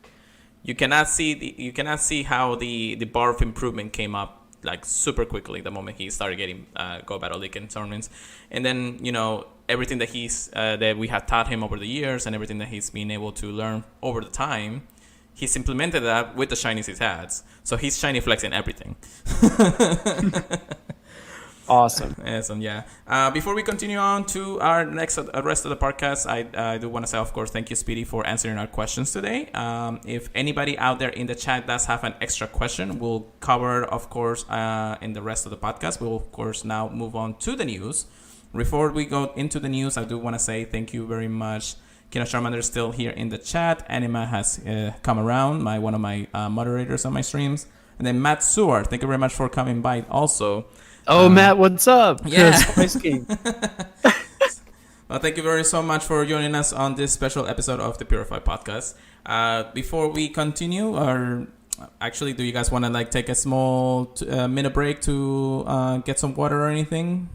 you cannot see how the bar of improvement came up super quickly the moment he started getting Go Battle League and tournaments. And then everything that that we have taught him over the years and everything that he's been able to learn over the time, he's implemented that with the shinies he's had. So he's shiny flexing everything. Awesome. Awesome, yeah. Before we continue on to our rest of the podcast, I do want to say, of course, thank you, Speedy, for answering our questions today. If anybody out there in the chat does have an extra question, we'll cover, of course, in the rest of the podcast. We'll, of course, now move on to the news. Before we go into the news, I do want to say thank you very much. Kino Charmander is still here in the chat. Anima has come around, one of my moderators on my streams. And then Matt Seward, thank you very much for coming by also. Oh, Matt, what's up? Yeah. Spice King. Well, thank you very so much for joining us on this special episode of the Purified Podcast. Before we continue, or actually, do you guys want to take a small minute break to get some water or anything?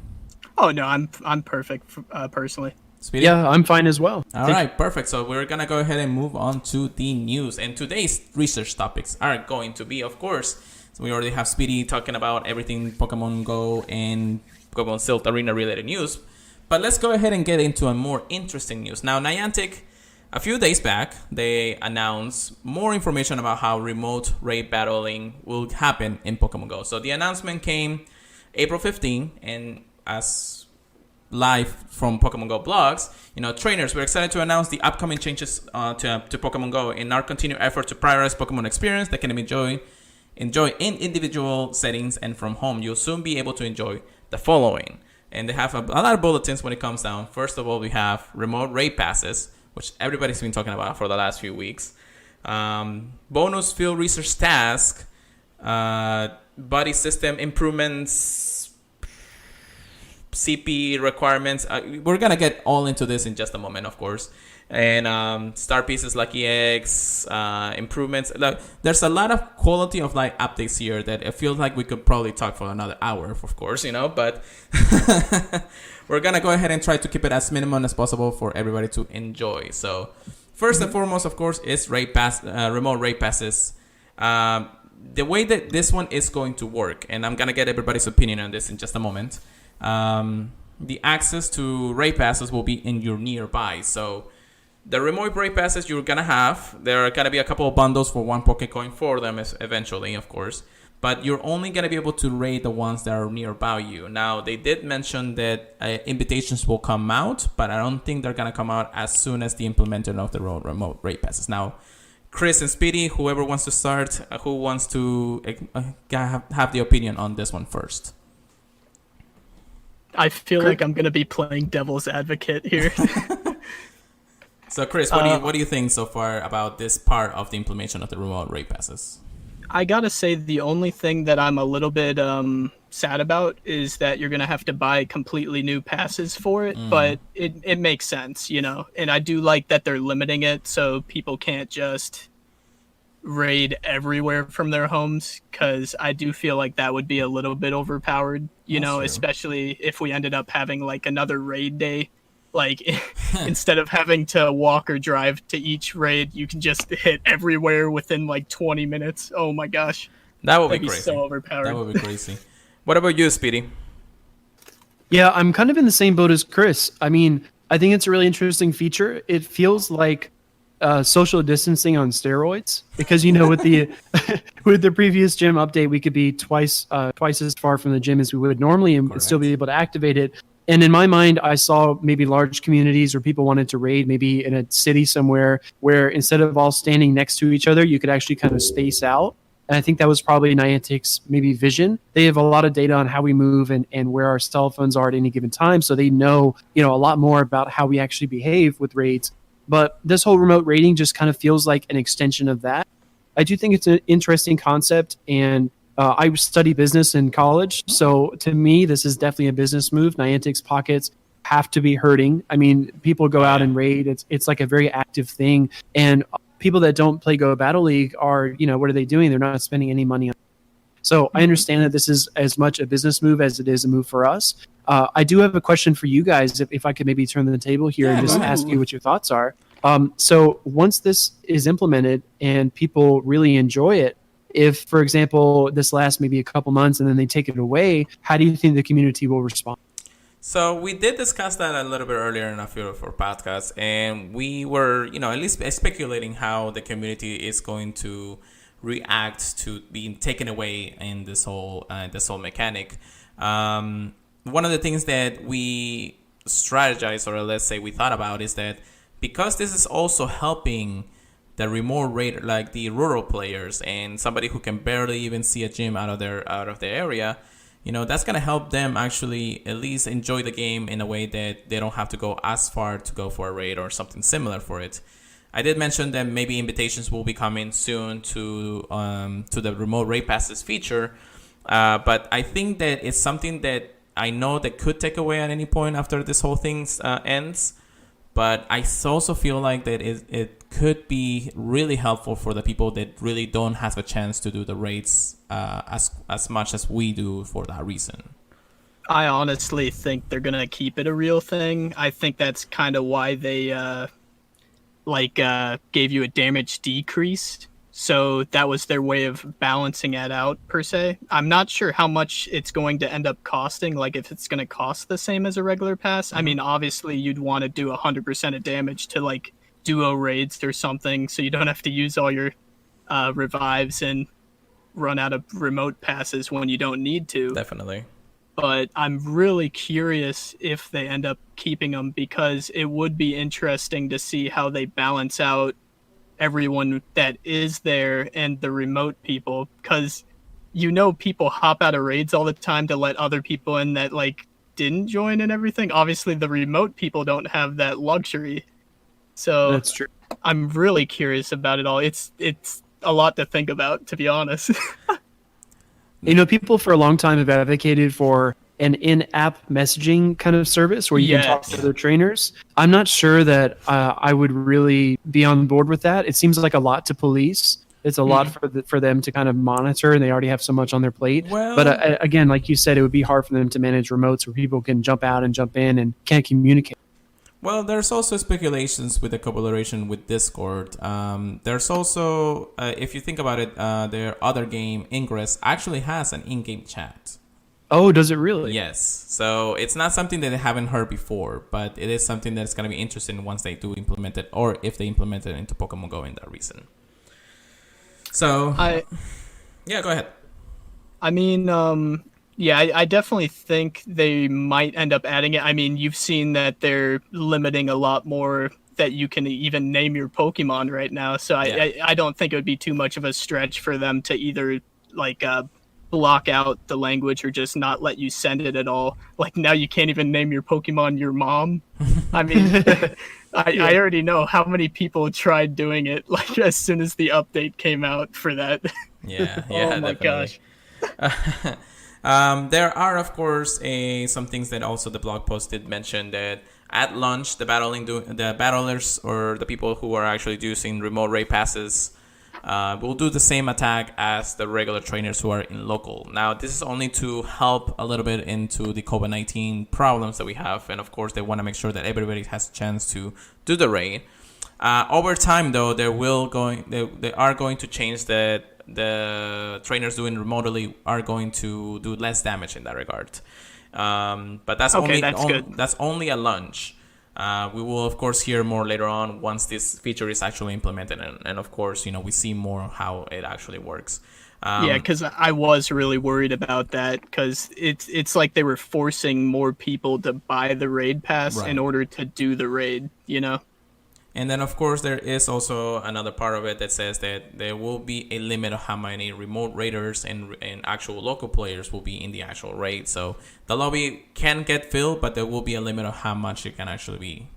Oh no, I'm perfect personally. Speedy? Yeah, I'm fine as well. All right, perfect. So we're gonna go ahead and move on to the news, and today's research topics are going to be, of course. So we already have Speedy talking about everything Pokemon Go and Pokemon Silk Arena related news. But let's go ahead and get into a more interesting news. Now, Niantic, a few days back, they announced more information about how remote raid battling will happen in Pokemon Go. So the announcement came April 15, and as live from Pokemon Go blogs, trainers, we're excited to announce the upcoming changes to Pokemon Go in our continued effort to prioritize Pokemon experience that can be enjoy in individual settings and from home. You'll soon be able to enjoy the following: and they have a lot of bulletins when it comes down. First of all, we have remote raid passes, which everybody's been talking about for the last few weeks. Bonus field research task, body system improvements, CP requirements. We're gonna get all into this in just a moment, of course. And star pieces, lucky eggs, improvements. Like, there's a lot of quality of life updates here that it feels like we could probably talk for another hour, of course, but we're gonna go ahead and try to keep it as minimum as possible for everybody to enjoy. So first and foremost, of course, is remote raid passes. The way that this one is going to work, and I'm gonna get everybody's opinion on this in just a moment. The access to raid passes will be in your nearby. So the remote raid passes you're gonna have, there are gonna be a couple of bundles for 1 Pokecoin for them eventually, of course. But you're only gonna be able to raid the ones that are nearby you. Now, they did mention that invitations will come out, but I don't think they're gonna come out as soon as the implementation of the remote raid passes. Now, Chris and Speedy, whoever wants to start, who wants to have the opinion on this one first? I feel like I'm gonna be playing devil's advocate here. So, Chris, what do you think so far about this part of the implementation of the remote raid passes? I gotta say, the only thing that I'm a little bit sad about is that you're gonna have to buy completely new passes for it. But it makes sense, And I do like that they're limiting it so people can't just raid everywhere from their homes, because I do feel like that would be a little bit overpowered, especially if we ended up having like another raid day. Like, instead of having to walk or drive to each raid, you can just hit everywhere within like 20 minutes. Oh my gosh. That would be crazy. So overpowered. That would be crazy. What about you, Speedy? Yeah, I'm kind of in the same boat as Chris. I mean, I think it's a really interesting feature. It feels like social distancing on steroids, because with the with the previous gym update, we could be twice as far from the gym as we would normally, and still be able to activate it. And in my mind, I saw maybe large communities where people wanted to raid, maybe in a city somewhere, where instead of all standing next to each other, you could actually kind of space out. And I think that was probably Niantic's maybe vision. They have a lot of data on how we move and where our cell phones are at any given time, so they know a lot more about how we actually behave with raids. But this whole remote raiding just kind of feels like an extension of that. I do think it's an interesting concept, and I study business in college, so to me, this is definitely a business move. Niantic's pockets have to be hurting. I mean, people go out and raid. It's like a very active thing, and people that don't play Go Battle League are, what are they doing? They're not spending any money on it. So I understand that this is as much a business move as it is a move for us. I do have a question for you guys, if I could maybe turn the table here and just ask you what your thoughts are. So once this is implemented and people really enjoy it, if, for example, this lasts maybe a couple months and then they take it away, how do you think the community will respond? So we did discuss that a little bit earlier in a few of our podcasts, and we were, at least speculating how the community is going to react to being taken away in this whole mechanic. One of the things that we strategized, or let's say we thought about, is that because this is also helping the remote raid, like the rural players and somebody who can barely even see a gym out of their area, that's gonna help them actually at least enjoy the game in a way that they don't have to go as far to go for a raid or something similar for it. I did mention that maybe invitations will be coming soon to the remote raid passes feature, but I think that it's something that I know that could take away at any point after this whole thing ends. But I also feel like that it could be really helpful for the people that really don't have a chance to do the raids as much as we do for that reason. I honestly think they're going to keep it a real thing. I think that's kind of why they gave you a damage decrease. So that was their way of balancing it out, per se. I'm not sure how much it's going to end up costing, like if it's going to cost the same as a regular pass. I mean, obviously, you'd want to do 100% of damage to, like, duo raids or something, so you don't have to use all your revives and run out of remote passes when you don't need to. Definitely. But I'm really curious if they end up keeping them, because it would be interesting to see how they balance out everyone that is there and the remote people, because people hop out of raids all the time to let other people in that like didn't join and everything. Obviously, the remote people don't have that luxury. So That's true. I'm really curious about it all. It's a lot to think about, to be honest. People for a long time have advocated for an in-app messaging kind of service where you can talk to other trainers. I'm not sure that I would really be on board with that. It seems like a lot to police. It's a lot for them to kind of monitor, and they already have so much on their plate. Well, but again, like you said, it would be hard for them to manage remotes where people can jump out and jump in and can't communicate. Well, there's also speculations with the collaboration with Discord. There's also, if you think about it, their other game, Ingress, actually has an in-game chat. Oh, does it really? Yes. So it's not something that they haven't heard before, but it is something that's going to be interesting once they do implement it, or if they implement it into Pokemon Go in that reason. So, yeah, go ahead. I mean, I definitely think they might end up adding it. I mean, you've seen that they're limiting a lot more that you can even name your Pokemon right now. So I don't think it would be too much of a stretch for them to either block out the language or just not let you send it at all. Like now you can't even name your Pokemon your mom. I mean, I already know how many people tried doing it like as soon as the update came out for that. Yeah, Oh my gosh. There are, of course, some things that also the blog post did mention that at launch, the battlers or the people who are actually using remote raid passes will do the same attack as the regular trainers who are in local. Now, this is only to help a little bit into the COVID-19 problems that we have, and of course, they want to make sure that everybody has a chance to do the raid. Over time, though, they are going to change that. The trainers doing remotely are going to do less damage in that regard. But that's that's only a launch. We will, of course, hear more later on once this feature is actually implemented. And of course, we see more how it actually works. Because I was really worried about that because it's like they were forcing more people to buy the raid pass in order to do the raid, And then, of course, there is also another part of it that says that there will be a limit of how many remote raiders and actual local players will be in the actual raid. So the lobby can get filled, but there will be a limit of how much it can actually be.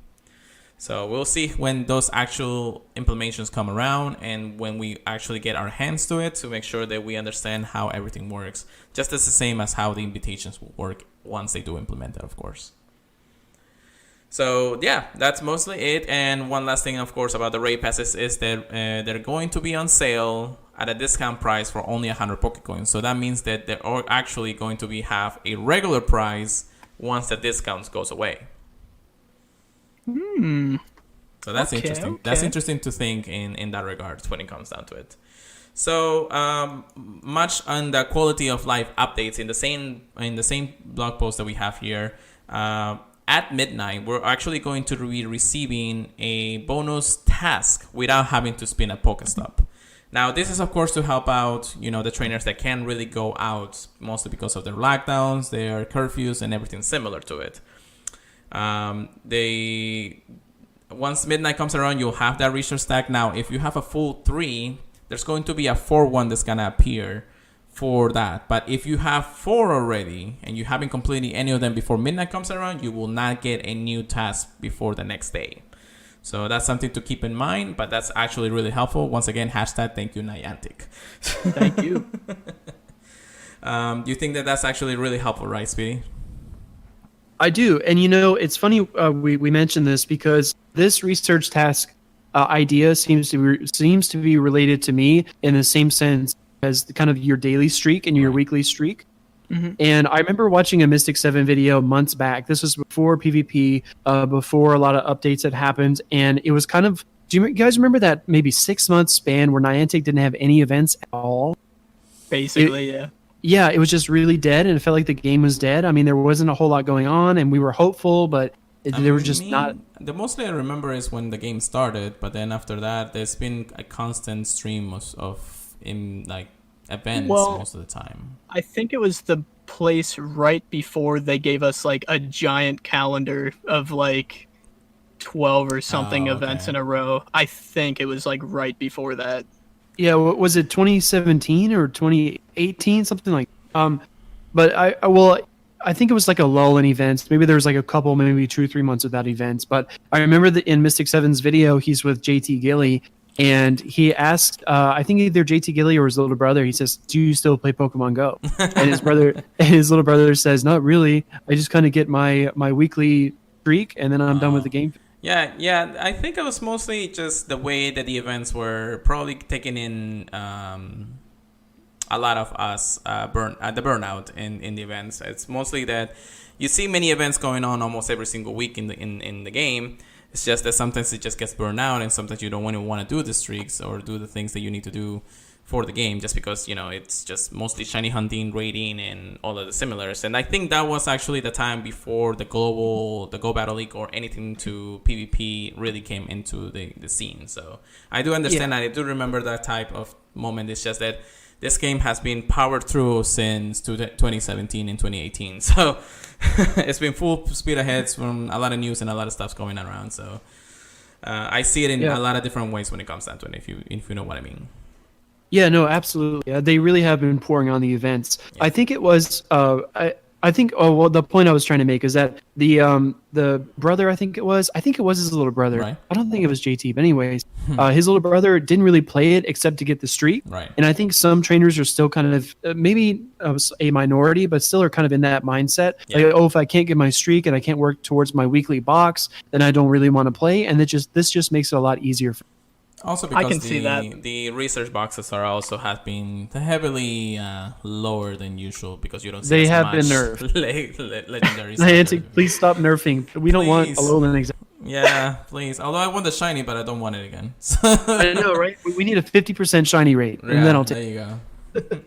So we'll see when those actual implementations come around and when we actually get our hands to it to make sure that we understand how everything works. Just as the same as how the invitations will work once they do implement it, of course. So, yeah, that's mostly it. And one last thing, of course, about the raid passes is that they're going to be on sale at a discount price for only 100 Pokecoins. So that means that they're actually going to have a regular price once the discount goes away. So that's interesting. Okay. That's interesting to think in that regard when it comes down to it. So much on the quality of life updates in the same blog post that we have here. At midnight, we're actually going to be receiving a bonus task without having to spin a Pokestop. Now, this is, of course, to help out, the trainers that can't really go out, mostly because of their lockdowns, their curfews, and everything similar to it. Once midnight comes around, you'll have that research stack. Now, if you have a full 3, there's going to be a 4-1 that's going to appear for that. But if you have 4 already and you haven't completed any of them before midnight comes around, you will not get a new task before the next day. So that's something to keep in mind, but that's actually really helpful. Once again, #thank you Niantic. Thank you. You think that that's actually really helpful, right, Speedy? I do. And it's funny we mentioned this because this research task idea seems to be related to me in the same sense as kind of your daily streak and your weekly streak. Mm-hmm. And I remember watching a Mystic 7 video months back. This was before PvP, before a lot of updates had happened. And it was kind of, do you guys remember that maybe 6-month span where Niantic didn't have any events at all? Basically, yeah. Yeah, it was just really dead, and it felt like the game was dead. I mean, there wasn't a whole lot going on, and we were hopeful, but there was just not... The mostly I remember is when the game started, but then after that, there's been a constant stream of events most of the time. I think it was the place right before they gave us a giant calendar of 12 or something events in a row. I think it was right before that. Yeah, was it 2017 or 2018, something like? But I think it was like a lull in events. Maybe there was like a couple, maybe 2 or 3 months without events. But I remember that in Mystic Seven's video, he's with JT Gilly, and he asked, I think either JT Gilly or his little brother, he says, "Do you still play Pokemon Go?" And his little brother says, "Not really. I just kind of get my weekly streak, and then I'm done with the game." Yeah. I think it was mostly just the way that the events were probably taking in a lot of us the burnout in the events. It's mostly that you see many events going on almost every single week in the game. It's just that sometimes it just gets burned out, and sometimes you don't want to do the streaks or do the things that you need to do for the game, just because it's just mostly shiny hunting, raiding, and all of the similars. And I think that was actually the time before the Go Battle League or anything to PvP really came into the scene. So I do understand that. I do remember that type of moment. It's just that this game has been powered through since 2017 and 2018. So it's been full speed ahead from a lot of news and a lot of stuff going around. So I see it in a lot of different ways when it comes down to it, if you know what I mean. Yeah, no, absolutely. They really have been pouring on the events. Yeah. I think it was. The point I was trying to make is that the brother, I think it was his little brother. Right. I don't think it was JT, but anyways, his little brother didn't really play it except to get the streak. Right. And I think some trainers are still kind of maybe a minority, but still are kind of in that mindset. Yeah. Like, if I can't get my streak and I can't work towards my weekly box, then I don't really want to play. And this just makes it a lot easier for. Also, because the research boxes have been heavily lower than usual because you don't see they as have much been nerfed. Legendary. Niantic, please stop nerfing. We don't want a Alolan example. Yeah, please. Although I want the shiny, but I don't want it again. I know, right? We need a 50% shiny rate, and then I'll take. There you go.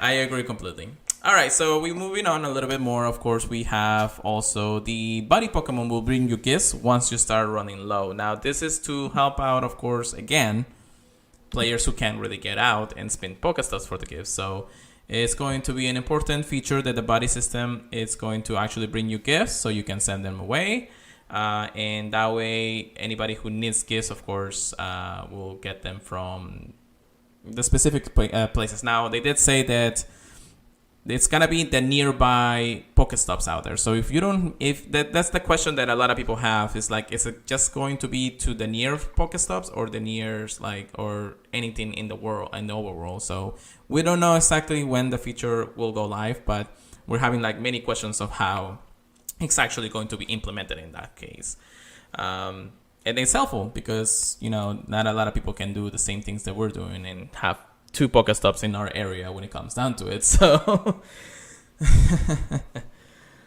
I agree completely. All right, so we're moving on a little bit more. Of course, we have also the buddy Pokemon will bring you gifts once you start running low. Now, this is to help out, of course, again, players who can't really get out and spin Pokestops for the gifts. So it's going to be an important feature that the buddy system is going to actually bring you gifts so you can send them away. And that way, anybody who needs gifts, of course, will get them from the specific places. Now, they did say that it's gonna be the nearby Pokestops out there. So that's the question that a lot of people have is like, is it just going to be to the near Pokestops or the nears or anything in the world and the overworld? So we don't know exactly when the feature will go live, but we're having many questions of how it's actually going to be implemented in that case. And it's helpful because not a lot of people can do the same things that we're doing and have 2 Pokestops in our area when it comes down to it. So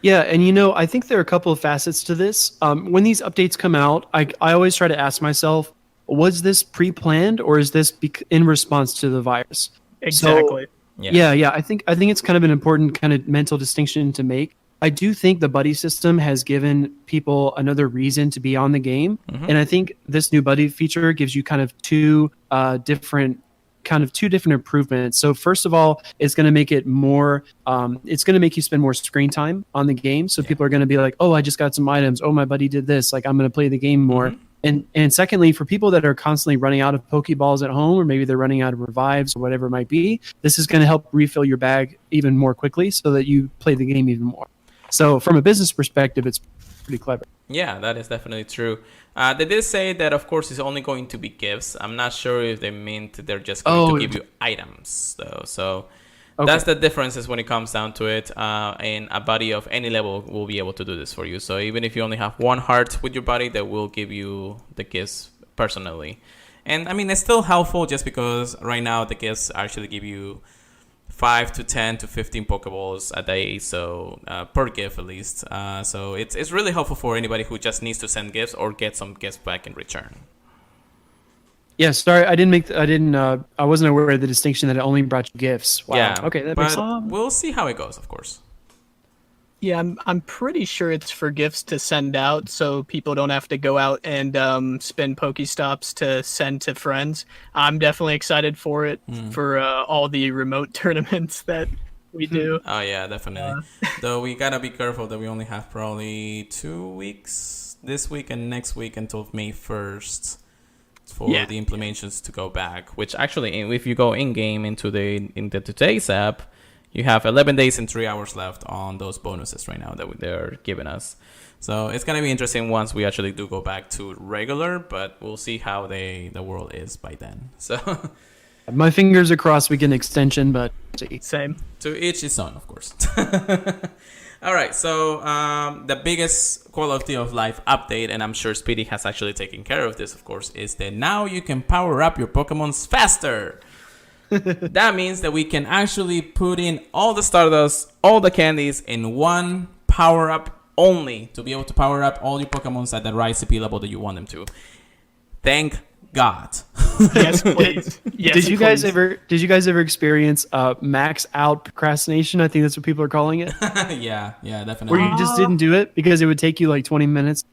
yeah, and I think there are a couple of facets to this. When these updates come out, I always try to ask myself, was this pre-planned or is this in response to the virus? Exactly. So, yeah. I think it's kind of an important kind of mental distinction to make. I do think the buddy system has given people another reason to be on the game, and I think this new buddy feature gives you kind of two different improvements. So first of all, it's going to make it more, it's going to make you spend more screen time on the game. So people are going to be like, oh, I just got some items. Oh, my buddy did this. I'm going to play the game more. And secondly, for people that are constantly running out of Pokeballs at home, or maybe they're running out of revives or whatever it might be, this is going to help refill your bag even more quickly so that you play the game even more. So from a business perspective, it's pretty clever. Yeah, that is definitely true. They did say that, of course, it's only going to be gifts. I'm not sure if they meant they're just going to give you items, though. So that's the differences when it comes down to it. And a buddy of any level will be able to do this for you. So even if you only have 1 heart with your buddy, they will give you the gifts personally. And, I mean, it's still helpful just because right now the gifts actually give you 5 to 10 to 15 Pokeballs a day, so per gift at least. So it's really helpful for anybody who just needs to send gifts or get some gifts back in return. Yeah, sorry, I wasn't aware of the distinction that it only brought you gifts. Wow. Yeah, okay, that makes sense. We'll see how it goes, of course. Yeah, I'm pretty sure it's for gifts to send out, so people don't have to go out and spin Pokestops to send to friends. I'm definitely excited for it, for all the remote tournaments that we do. Oh yeah, definitely. Though we gotta be careful that we only have probably 2 weeks this week and next week until May 1st for the implementations to go back. Which actually, if you go in game into the today's app, you have 11 days and 3 hours left on those bonuses right now that they're giving us. So it's going to be interesting once we actually do go back to regular, but we'll see how the world is by then. So My fingers are crossed we get an extension, but see. Same. to each his own, of course. All right, so the biggest quality of life update, and I'm sure Speedy has actually taken care of this, of course, is that now you can power up your Pokemons faster. That means that we can actually put in all the Stardust, all the candies in one power-up only to be able to power up all your Pokemons at the right CP level that you want them to. Thank God. Yes, please. Yes, Did you guys please. ever experience max out procrastination? I think that's what people are calling it. Yeah, definitely. Where you just didn't do it because it would take you like 20 minutes.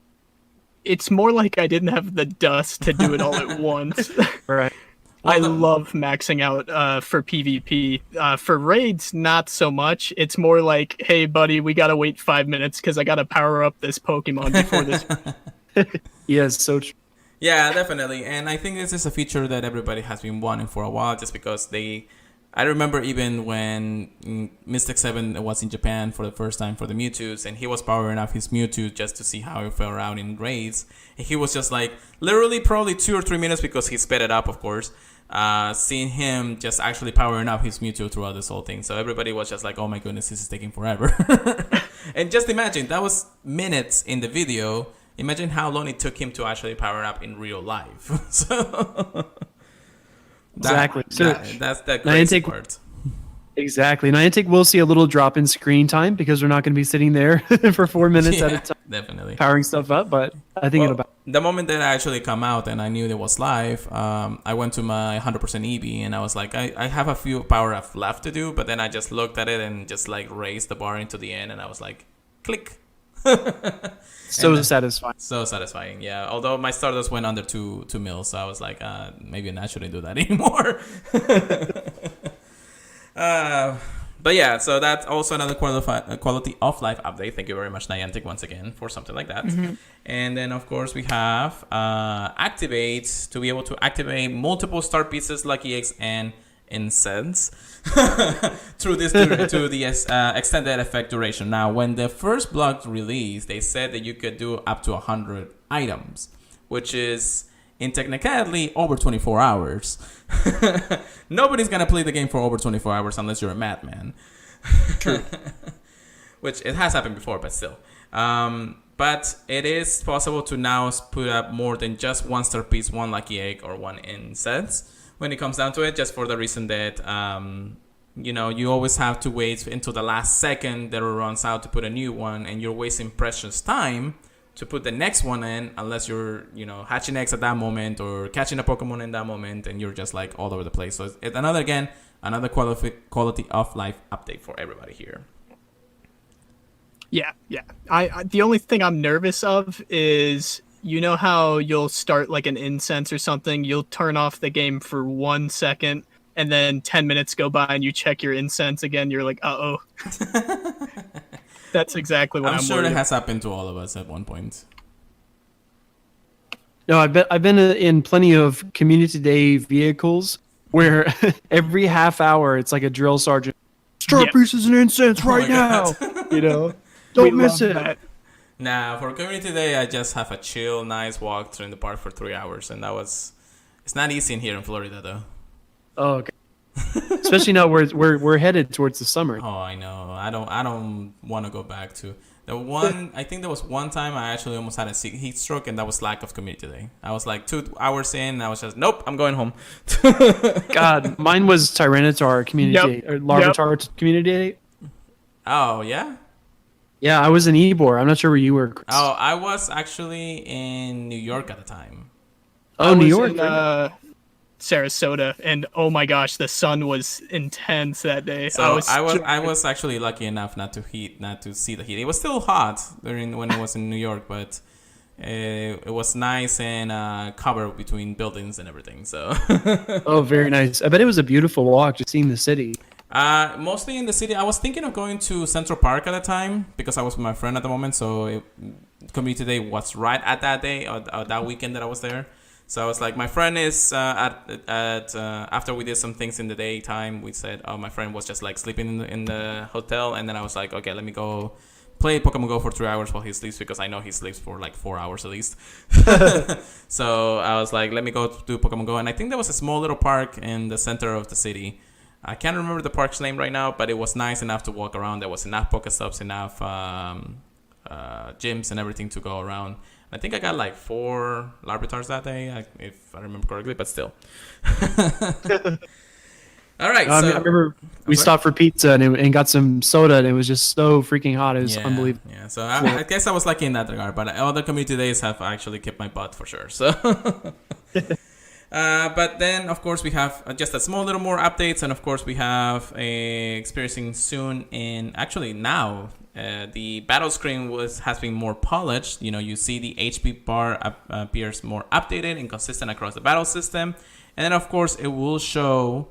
It's more like I didn't have the dust to do it all at once. Right. I love maxing out for PvP. For raids, not so much. It's more like, hey, buddy, we gotta wait 5 minutes because I gotta power up this Pokemon before this. Yes, so true. Yeah, definitely. And I think this is a feature that everybody has been wanting for a while just because I remember even when Mystic 7 was in Japan for the first time for the Mewtwo's, and he was powering up his Mewtwo just to see how it fell around in raids. And he was just like, literally probably 2 or 3 minutes because he sped it up, of course. Seeing him just actually powering up his Mewtwo throughout this whole thing. So everybody was just like, oh my goodness, this is taking forever. And just imagine, that was minutes in the video. Imagine how long it took him to actually power up in real life. So Exactly. that's the crazy part. Exactly. Niantic will see a little drop in screen time because we're not going to be sitting there for 4 minutes at a time Definitely. powering stuff up, but I think it'll... The moment that I actually come out and I knew it was live, I went to my 100% EV and I was like, I have a few power up left to do, but then I just looked at it and just like raised the bar into the end and I was like, click. So satisfying. So satisfying, yeah. Although my Stardust went under 2 mils, so I was like, maybe I shouldn't do that anymore. But yeah, so that's also another quality of life update. Thank you very much, Niantic, once again, for something like that. Mm-hmm. And then, of course, we have activate to be able to activate multiple star pieces, Lucky Eggs, and Incense through this to the extended effect duration. Now, when the first block released, they said that you could do up to 100 items, which is in technicality over 24 hours. Nobody's gonna play the game for over 24 hours unless you're a madman. True. Which it has happened before, but still. But it is possible to now put up more than just 1 star piece, 1 lucky egg, or 1 incense when it comes down to it, just for the reason that you always have to wait until the last second that it runs out to put a new one, and you're wasting precious time to put the next one in unless you're hatching eggs at that moment or catching a Pokemon in that moment, and you're just like all over the place. So it's another quality of life update for everybody here. Yeah. I the only thing I'm nervous of is, you know how you'll start like an incense or something, you'll turn off the game for 1 second, and then 10 minutes go by and you check your incense again, you're like, uh-oh. That's exactly what I'm sure worried it about. has happened to all of us at one point. No, I've been in plenty of community day vehicles where every half hour it's like a drill sergeant. Star pieces and incense right now. Don't miss it. That. Nah, for community day, I just have a chill, nice walk through the park for 3 hours, and it's not easy in here in Florida though. Oh, okay. Especially now we're headed towards the summer. Oh, I know. I don't want to go back to the one. I think there was one time I actually almost had a heat stroke, and that was lack of community day. I was like 2 hours in, and I was just, nope, I'm going home. God, mine was Tyranitar community day, or Larvitar community day. Oh yeah. Yeah, I was in Ybor. I'm not sure where you were, Chris. Oh, I was actually in New York at the time. Oh, New York. Sarasota, and oh my gosh, the sun was intense that day. So I was actually lucky enough not to see the heat. It was still hot when I was in New York, but it was nice and covered between buildings and everything. So Oh, very nice. I bet it was a beautiful walk, just seeing the city. Mostly in the city. I was thinking of going to Central Park at the time because I was with my friend at the moment. So community day was right at that day or that weekend that I was there. So I was like, my friend is after we did some things in the daytime, we said, oh, my friend was just like sleeping in the hotel. And then I was like, okay, let me go play Pokemon Go for 3 hours while he sleeps, because I know he sleeps for like 4 hours at least. So I was like, let me go do Pokemon Go. And I think there was a small little park in the center of the city. I can't remember the park's name right now, but it was nice enough to walk around. There was enough Pokestops, enough gyms and everything to go around. I think I got like 4 Larbitars that day, if I remember correctly, but still. All right. I remember we stopped for pizza and got some soda, and it was just so freaking hot. It was unbelievable. Yeah, so I guess I was lucky in that regard, but other community days have actually kicked my butt for sure. So, but then, of course, we have just a small little more updates, and of course, we have experiencing soon actually now. The battle screen has been more polished. You know, you see the HP bar appears more updated and consistent across the battle system. And then, of course, it will show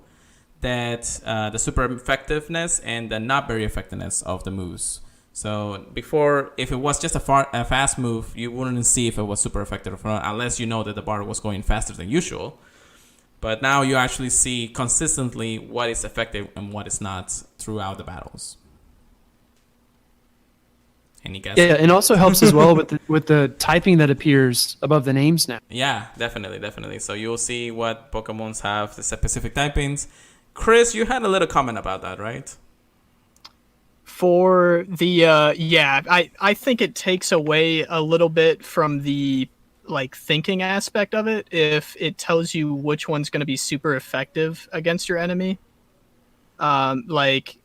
that the super effectiveness and the not very effectiveness of the moves. So before, if it was just a fast move, you wouldn't see if it was super effective or not, unless you know that the bar was going faster than usual. But now you actually see consistently what is effective and what is not throughout the battles. Any guess? Yeah, and also helps as well with the typing that appears above the names now. Yeah, definitely. So you'll see what Pokemons have the specific typings. Chris, you had a little comment about that, right? For the I think it takes away a little bit from the like thinking aspect of it if it tells you which one's going to be super effective against your enemy. Like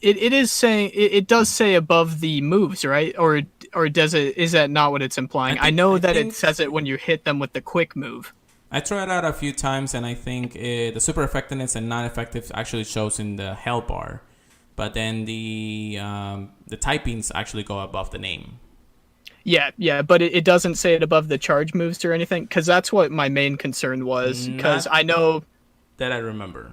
it is saying it does say above the moves, right? Or does it? Is that not what it's implying? I know that it says it when you hit them with the quick move. I tried it out a few times, and I think the super effectiveness and non-effective actually shows in the health bar, but then the typings actually go above the name. Yeah, but it doesn't say it above the charge moves or anything, because that's what my main concern was. Because I know that I remember.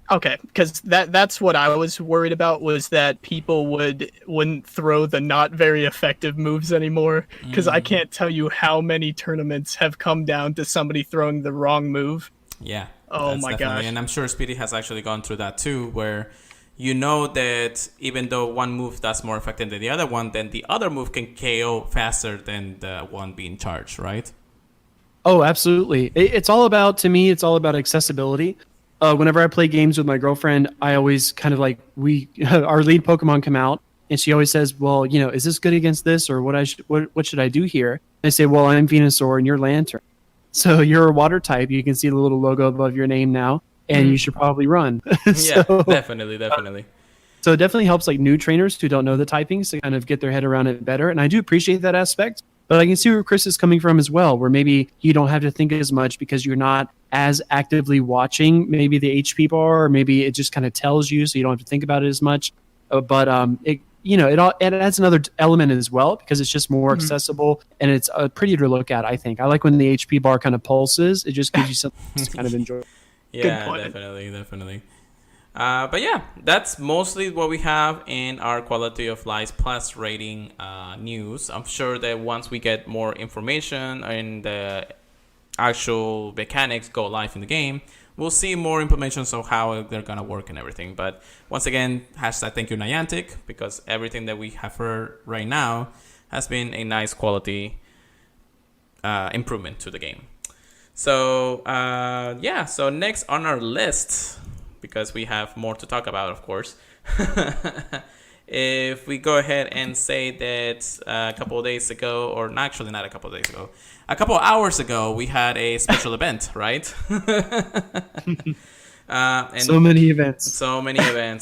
Okay, because that's what I was worried about, was that people wouldn't throw the not very effective moves anymore, because I can't tell you how many tournaments have come down to somebody throwing the wrong move. Yeah. Oh my gosh. And I'm sure Speedy has actually gone through that too, where you know that even though one move does more effective than the other one, then the other move can KO faster than the one being charged, right? Oh, absolutely. It's all about accessibility. Whenever I play games with my girlfriend, I always kind of like our lead Pokemon come out, and she always says, "Well, you know, is this good against this, or what should I do here?" And I say, "Well, I'm Venusaur and you're Lantern, so you're a water type. You can see the little logo above your name now, and you should probably run." Yeah, definitely. So it definitely helps like new trainers who don't know the typings to kind of get their head around it better, and I do appreciate that aspect. But I can see where Chris is coming from as well, where maybe you don't have to think as much because you're not as actively watching maybe the HP bar, or maybe it just kind of tells you, so you don't have to think about it as much. But it adds another element as well, because it's just more accessible and it's prettier to look at. I think I like when the HP bar kind of pulses; it just gives you something to kind of enjoy. Yeah, definitely. But yeah, that's mostly what we have in our Quality of Life Plus rating news. I'm sure that once we get more information and the actual mechanics go live in the game, we'll see more information on how they're going to work and everything. But once again, hashtag thank you Niantic, because everything that we have heard right now has been a nice quality improvement to the game. So so next on our list, because we have more to talk about, of course. If we go ahead and say that a couple of days ago, or actually not a couple of days ago, a couple of hours ago, we had a special event, right? And so many events,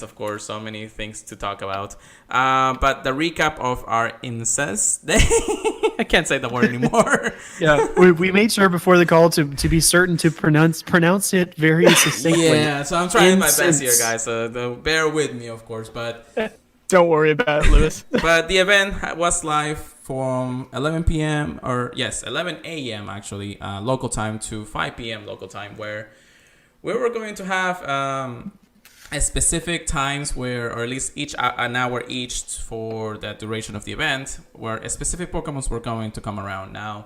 of course, so many things to talk about. But the recap of our incest day, I can't say the word anymore. Yeah, we made sure before the call to be certain to pronounce it very succinctly. Yeah, so I'm trying my best here, guys. So bear with me, of course, but don't worry about it, Lewis. But the event was live from 11 p.m. 11 a.m. actually, local time, to 5 p.m. local time, where we were going to have a specific times where, or at least an hour each for the duration of the event, where a specific Pokemons were going to come around. Now,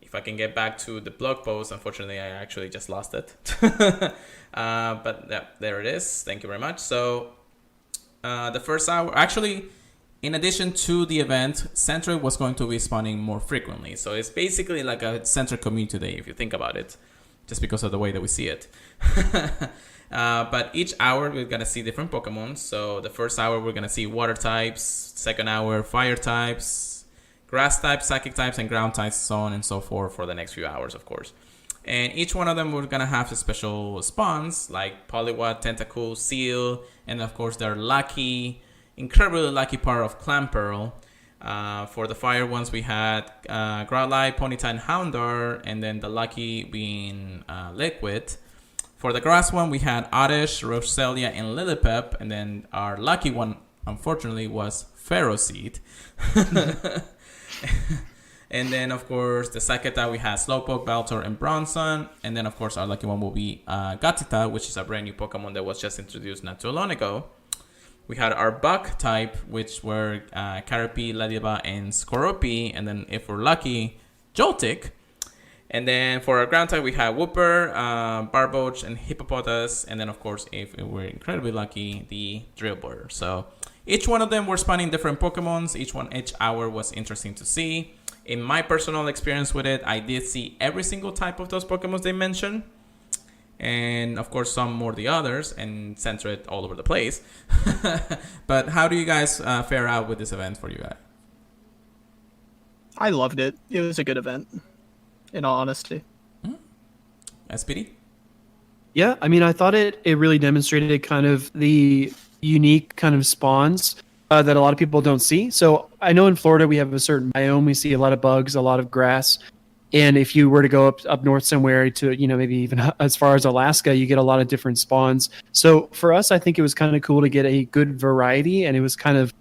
if if I can get back to the blog post. Unfortunately, I actually just lost it. But yeah, there it is. Thank you very much. So the first hour, actually, in addition to the event, Centric was going to be spawning more frequently. So it's basically like a Centric community day, if you think about it, just because of the way that we see it. But each hour, we're going to see different Pokemon. So the first hour, we're going to see water types. Second hour, fire types, grass types, psychic types, and ground types, so on and so forth for the next few hours, of course. And each one of them, we're going to have special spawns like Poliwag, Tentacool, Seal, and of course, their lucky, incredibly lucky part of Clamperl. For the fire ones, we had Growlithe, Ponyta, and Houndour, and then the lucky being Liquid. For the grass one, we had Oddish, Roselia, and Lilipep, and then our lucky one, unfortunately, was Ferroseed. And then, of course, the psychic type, we had Slowpoke, Baltor, and Bronzong. And then, of course, our lucky one will be Gatita, which is a brand new Pokemon that was just introduced not too long ago. We had our Bug type, which were Caterpie, Lediba, and Skorupi. And then, if we're lucky, Joltik. And then, for our ground type, we had Wooper, Barboach, and Hippopotas. And then, of course, if we're incredibly lucky, the Drillbur. So, each one of them were spawning different Pokemons. Each hour was interesting to see. In my personal experience with it, I did see every single type of those Pokemon they mentioned. And, of course, some more the others, and center it all over the place. But how do you guys fare out with this event for you guys? I loved it. It was a good event, in all honesty. SPD? Yeah, I mean, I thought it really demonstrated kind of the unique kind of spawns that a lot of people don't see. So I know in Florida we have a certain biome. We see a lot of bugs, a lot of grass. And if you were to go up north somewhere to, maybe even as far as Alaska, you get a lot of different spawns. So for us, I think it was kind of cool to get a good variety, and it was kind of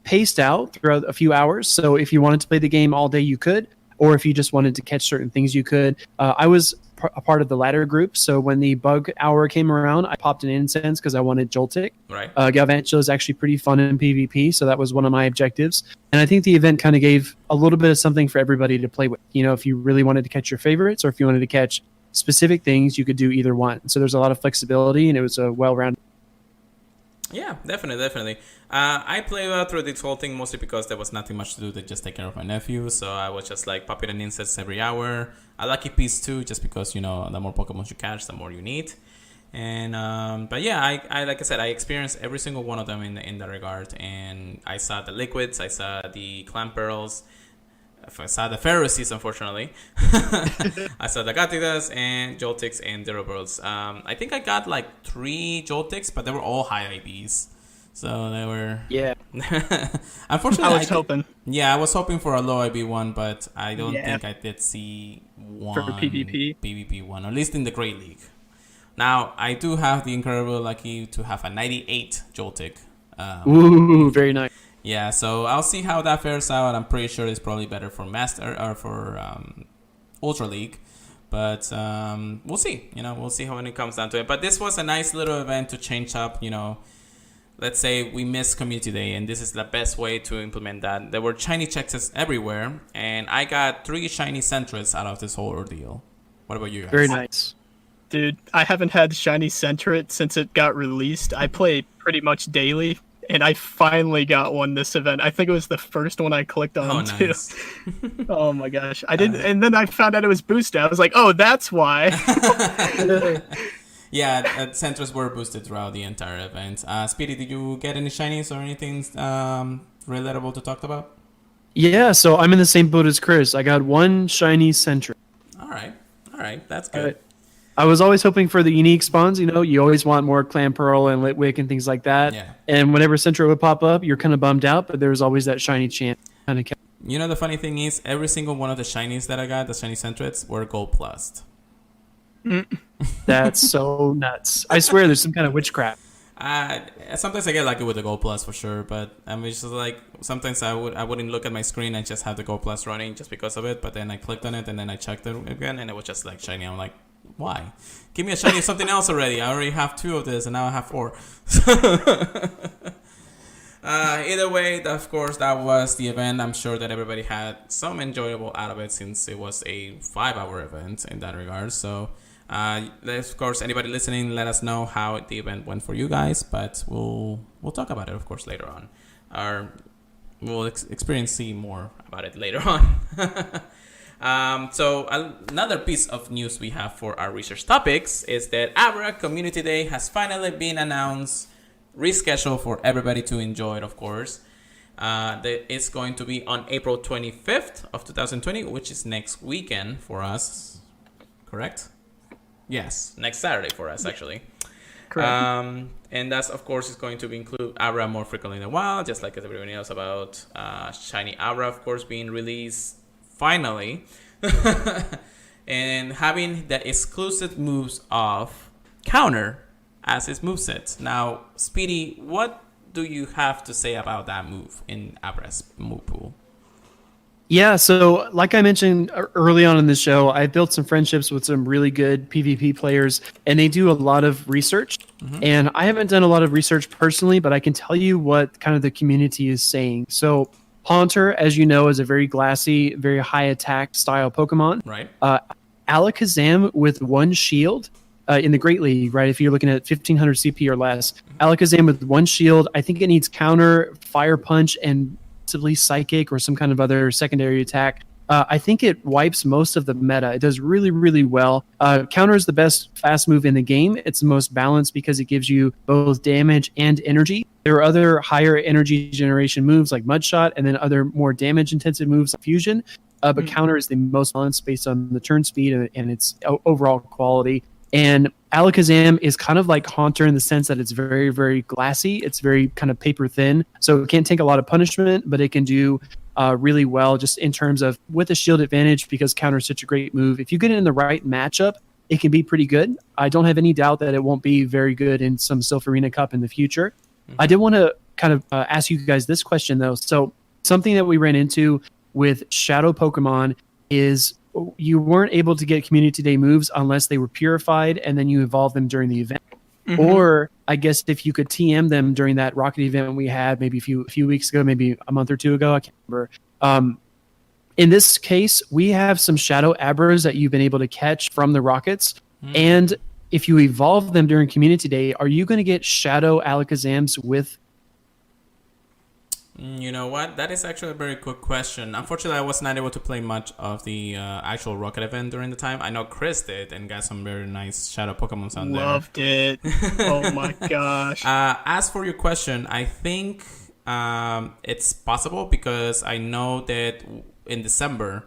paced out throughout a few hours. So if you wanted to play the game all day, you could. Or if you just wanted to catch certain things, you could. I was a part of the latter group, so when the bug hour came around, I popped an incense because I wanted Joltik. Right. Galvantula is actually pretty fun in PvP, so that was one of my objectives. And I think the event kind of gave a little bit of something for everybody to play with. If you really wanted to catch your favorites, or if you wanted to catch specific things, you could do either one. So there's a lot of flexibility, and it was a well-rounded. Yeah, definitely. I played through this whole thing mostly because there was nothing much to do than just take care of my nephew. So I was just like popping an incense every hour. A lucky piece too, just because the more Pokemon you catch, the more you need. And but yeah, I like I said, I experienced every single one of them in that regard. And I saw the Liquids, I saw the Clamperls, I saw the Ferroseeds, unfortunately. I saw the Gatitas and Joltiks and Drillburs. I think I got like 3 Joltiks, but they were all high IVs. So they were... Yeah. Unfortunately, I was hoping. Yeah, I was hoping for a low IB one, but I don't think I did see one... For PvP? PvP one, or at least in the Great League. Now, I do have the incredible lucky to have a 98 Joltik. Ooh, very nice. Yeah, so I'll see how that fares out. I'm pretty sure it's probably better for Master or for Ultra League, but we'll see. We'll see how when it comes down to it. But this was a nice little event to change up. Let's say we miss Community Day, and this is the best way to implement that. There were shiny checkses everywhere, and I got 3 shiny Sentrets out of this whole ordeal. What about you guys? Very nice. Dude, I haven't had shiny Sentret since it got released. I play pretty much daily. And I finally got one this event. I think it was the first one I clicked on too. Nice. Oh my gosh. I didn't and then I found out it was boosted. I was like, oh, that's why. Yeah, Sentrets were boosted throughout the entire event. Speedy, did you get any shinies or anything relatable to talk about? Yeah, so I'm in the same boat as Chris. I got 1 shiny Sentry. All right, that's good. I was always hoping for the unique spawns. You always want more Clamperl and Litwick and things like that. Yeah. And whenever Sentry would pop up, you're kind of bummed out, but there was always that shiny chance. Kind of. The funny thing is, every single one of the shinies that I got, the shiny Sentrets, were gold plus. That's so nuts. I swear there's some kind of witchcraft. Sometimes I get lucky with the Gold Plus for sure, but I'm just like sometimes I wouldn't look at my screen and just have the Gold Plus running just because of it. But then I clicked on it and then I checked it again and it was just like shiny. I'm like, why? Give me a shiny of something else already. I already have 2 of this and now I have 4. Either way, of course, that was the event. I'm sure that everybody had some enjoyable out of it since it was a 5-hour event in that regard. So, of course, anybody listening, let us know how the event went for you guys. But we'll talk about it, of course, later on. We'll experience more about it later on. So another piece of news we have for our research topics is that Abra Community Day has finally been announced, rescheduled for everybody to enjoy it, of course. It's going to be on April 25th of 2020, which is next weekend for us. Correct? Yes, next Saturday for us, actually. Correct. And that's, of course, is going to include Abra more frequently than wild, just like everybody else about Shiny Abra, of course, being released finally. And having the exclusive moves of Counter as its moveset. Now, Speedy, what do you have to say about that move in Abra's move pool? Yeah, so like I mentioned early on in the show, I built some friendships with some really good PvP players, and they do a lot of research. Mm-hmm. And I haven't done a lot of research personally, but I can tell you what kind of the community is saying. So Haunter, as you know, is a very glassy, very high attack style Pokemon. Right. Alakazam with one shield in the Great League, right? If you're looking at 1500 CP or less, Alakazam with one shield, I think it needs Counter, Fire Punch, and possibly Psychic or some kind of other secondary attack. I think it wipes most of the meta. It does really, really well. Counter is the best fast move in the game. It's the most balanced because it gives you both damage and energy. There are other higher energy generation moves like Mudshot and then other more damage-intensive moves like Fusion. But Counter is the most balanced based on the turn speed and its overall quality. And Alakazam is kind of like Haunter in the sense that it's very, very glassy. It's very kind of paper thin. So it can't take a lot of punishment, but it can do really well just in terms of with a shield advantage because Counter is such a great move. If you get it in the right matchup, it can be pretty good. I don't have any doubt that it won't be very good in some Silph Arena Cup in the future. Mm-hmm. I did want to kind of ask you guys this question, though. So something that we ran into with Shadow Pokemon is you weren't able to get Community Day moves unless they were purified and then you evolved them during the event. Mm-hmm. Or I guess if you could TM them during that Rocket event we had maybe a few weeks ago, maybe a month or two ago, I can't remember. In this case, we have some Shadow Abras that you've been able to catch from the Rockets. Mm-hmm. And if you evolve them during Community Day, are you going to get Shadow Alakazams with? You know what? That is actually a very quick question. Unfortunately, I was not able to play much of the actual Rocket event during the time. I know Chris did and got some very nice Shadow Pokemon on there. Loved it. Oh my gosh. As for your question, I think it's possible because I know that in December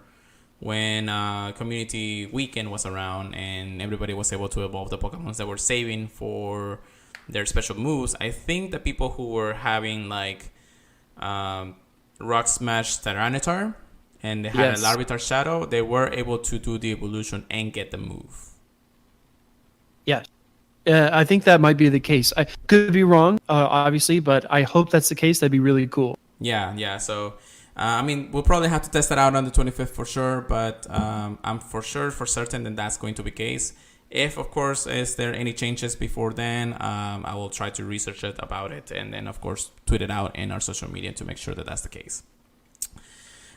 when Community Weekend was around and everybody was able to evolve the Pokemon that were saving for their special moves, I think the people who were having like Rock Smash Tyranitar and they had a Larvitar Shadow, they were able to do the evolution and get the move. Yeah. I think that might be the case. I could be wrong, obviously, but I hope that's the case. That'd be really cool. Yeah. So, I mean, we'll probably have to test that out on the 25th for sure, but I'm for certain that that's going to be the case. If, of course, is there any changes before then, I will try to research about it and then, of course, tweet it out in our social media to make sure that that's the case.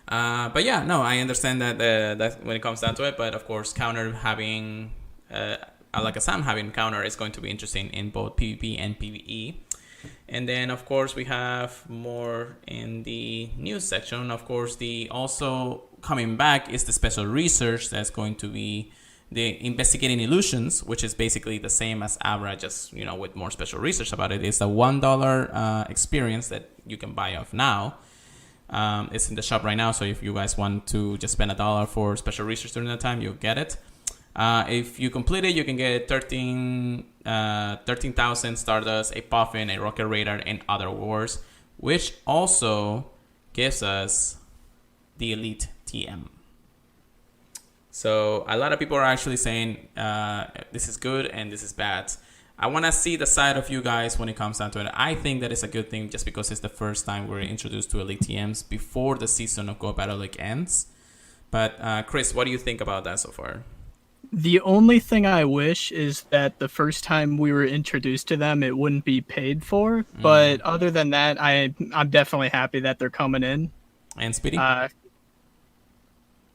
But yeah, no, I understand that when it comes down to it, but of course, Counter having, Alakazam having Counter is going to be interesting in both PvP and PvE. And then, of course, we have more in the news section. Of course, the also coming back is the special research that's going to be the Investigating Illusions, which is basically the same as Abra, just with more special research about it. It's a $1 experience that you can buy off now. It's in the shop right now, so if you guys want to just spend $1 for special research during that time, you'll get it. If you complete it, you can get 13,000 Stardust, a Puffin, a Rocket Radar, and other awards, which also gives us the Elite TM. So a lot of people are actually saying this is good and this is bad. I want to see the side of you guys when it comes down to it. I think that it's a good thing just because it's the first time we're introduced to Elite TMs before the season of Go Battle League ends. But Chris, what do you think about that so far? The only thing I wish is that the first time we were introduced to them, it wouldn't be paid for. But other than that, I'm definitely happy that they're coming in. And Speedy?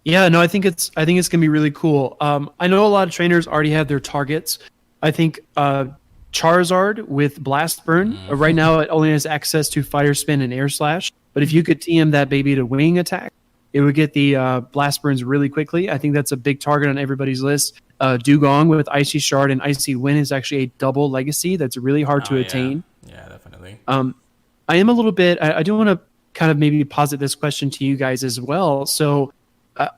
Yeah, no, I think it's gonna be really cool. I know a lot of trainers already have their targets. I think Charizard with Blast Burn right now it only has access to Fire Spin and Air Slash. But if you could TM that baby to Wing Attack, it would get the Blast Burns really quickly. I think that's a big target on everybody's list. Dugong with Icy Shard and Icy Wind is actually a double legacy that's really hard to attain. Yeah, definitely. I am a little bit. I do want to kind of maybe posit this question to you guys as well. So,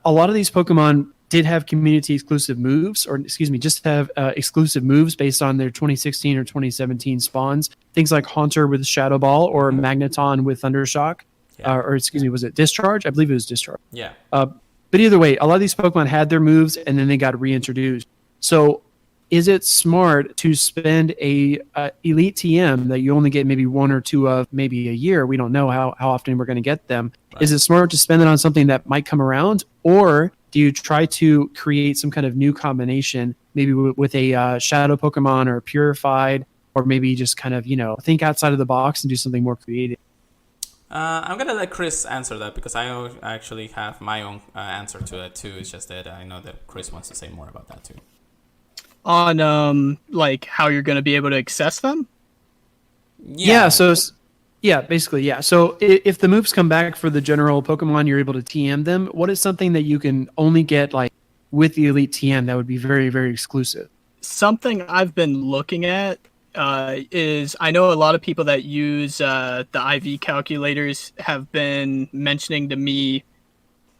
a lot of these Pokemon did have community exclusive moves, or excuse me, just have exclusive moves based on their 2016 or 2017 spawns. Things like Haunter with Shadow Ball or Magneton with Thundershock. Or excuse me, was it Discharge? I believe it was Discharge. Yeah. But either way, a lot of these Pokemon had their moves and then they got reintroduced. So is it smart to spend a Elite TM that you only get maybe one or two of maybe a year? We don't know how often we're going to get them. Right. Is it smart to spend it on something that might come around? Or do you try to create some kind of new combination, maybe with a Shadow Pokemon or a Purified, or maybe just kind of, think outside of the box and do something more creative? I'm going to let Chris answer that because I actually have my own answer to that too. It's just that I know that Chris wants to say more about that too. On like how you're going to be able to access them? Yeah, basically, yeah. So if the moves come back for the general Pokemon, you're able to TM them. What is something that you can only get like with the Elite TM that would be very, very exclusive? Something I've been looking at is I know a lot of people that use the IV calculators have been mentioning to me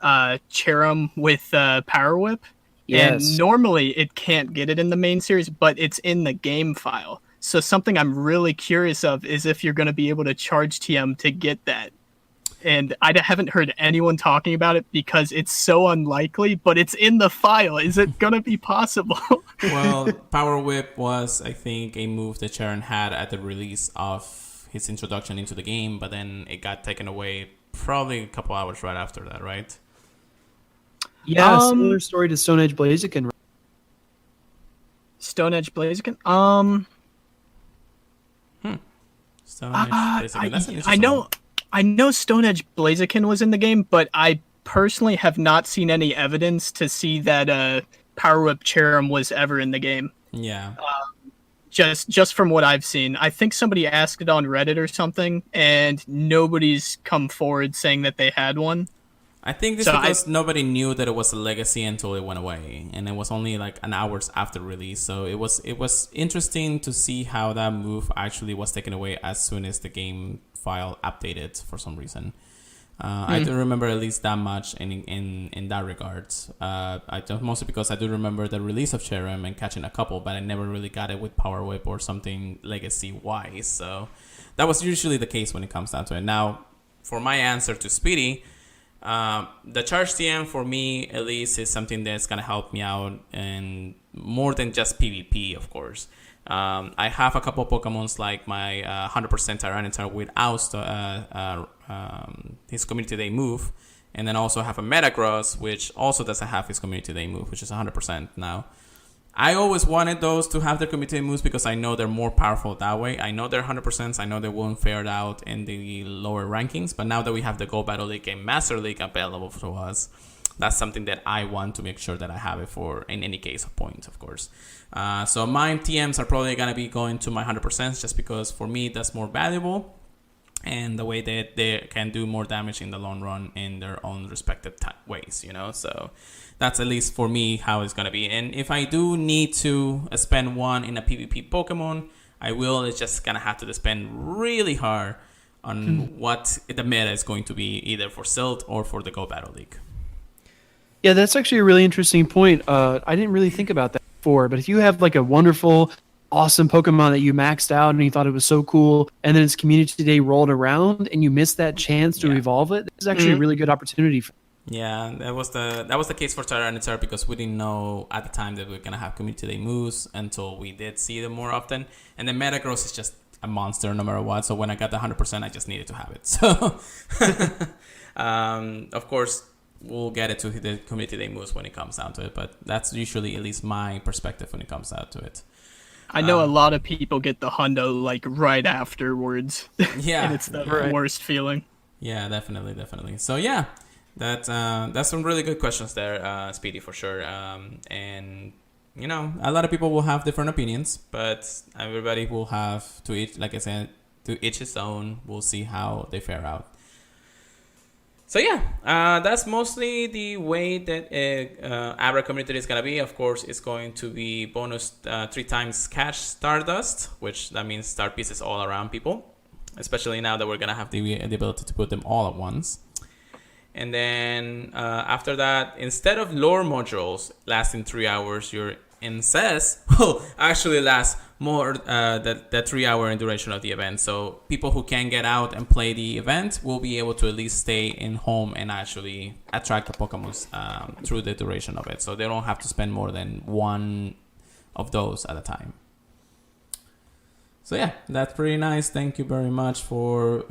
Cherim with Power Whip. Yes. And normally it can't get it in the main series, but it's in the game file. So something I'm really curious of is if you're going to be able to charge TM to get that. And I haven't heard anyone talking about it because it's so unlikely, but it's in the file. Is it going to be possible? Well, Power Whip was, I think, a move that Sharon had at the release of his introduction into the game, but then it got taken away probably a couple hours right after that, right? Yeah, similar story to Stone Edge Blaziken. Stone Edge Blaziken? Stone Edge Blaziken. That's an interesting one. I know Stone Edge Blaziken was in the game, but I personally have not seen any evidence to see that Power Whip Cherim was ever in the game. Yeah. Just from what I've seen. I think somebody asked it on Reddit or something, and nobody's come forward saying that they had one. I think this because nobody knew that it was a legacy until it went away, and it was only like an hours after release. So it was interesting to see how that move actually was taken away as soon as the game file updated for some reason. I do remember at least that much in that regard. I don't, mostly because I do remember the release of Cherim and catching a couple, but I never really got it with Power Whip or something legacy wise. So that was usually the case when it comes down to it. Now, for my answer to Speedy, the charge TM for me at least is something that's gonna help me out, and more than just PvP, of course. I have a couple of Pokemons like my 100% Tyranitar without his Community Day move, and then also have a Metagross which also doesn't have his Community Day move, which is 100% now. I always wanted those to have their Community Day moves because I know they're more powerful that way. I know they're 100%. I know they won't fare out in the lower rankings, but now that we have the Go Battle League and Master League available to us, that's something that I want to make sure that I have it for in any case of points, of course. So my TMs are probably going to be going to my 100% just because for me that's more valuable, and the way that they can do more damage in the long run in their own respective ways, So that's at least for me how it's going to be. And if I do need to spend one in a PvP Pokemon, I will. It's just going to have to spend really hard on what the meta is going to be, either for Silt or for the Go Battle League. Yeah, that's actually a really interesting point. I didn't really think about that before, but if you have like a wonderful, awesome Pokemon that you maxed out and you thought it was so cool, and then its Community Day rolled around and you missed that chance to evolve it, this is actually a really good opportunity for. Yeah, that was the case for Tyranitar because we didn't know at the time that we were gonna have Community Day moves until we did see them more often. And then Metagross is just a monster no matter what. So when I got the 100%, I just needed to have it. So, of course, we'll get it to the community day moves when it comes down to it. But that's usually at least my perspective when it comes down to it. I know a lot of people get the hundo like right afterwards. Yeah, and it's the worst feeling. Yeah, definitely. So yeah, that's some really good questions there, Speedy, for sure. And you know, a lot of people will have different opinions, but everybody will have to each, like I said, to each his own. We'll see how they fare out. So yeah, that's mostly the way that Abra community is gonna be. Of course, it's going to be bonus 3 times cash Stardust, which that means star pieces all around people. Especially now that we're gonna have the ability to put them all at once. And then after that, instead of lore modules lasting 3 hours, your incest will actually last more than 3 hour in duration of the event. So people who can get out and play the event will be able to at least stay in home and actually attract the Pokemon through the duration of it. So they don't have to spend more than one of those at a time. So yeah, that's pretty nice. Thank you very much for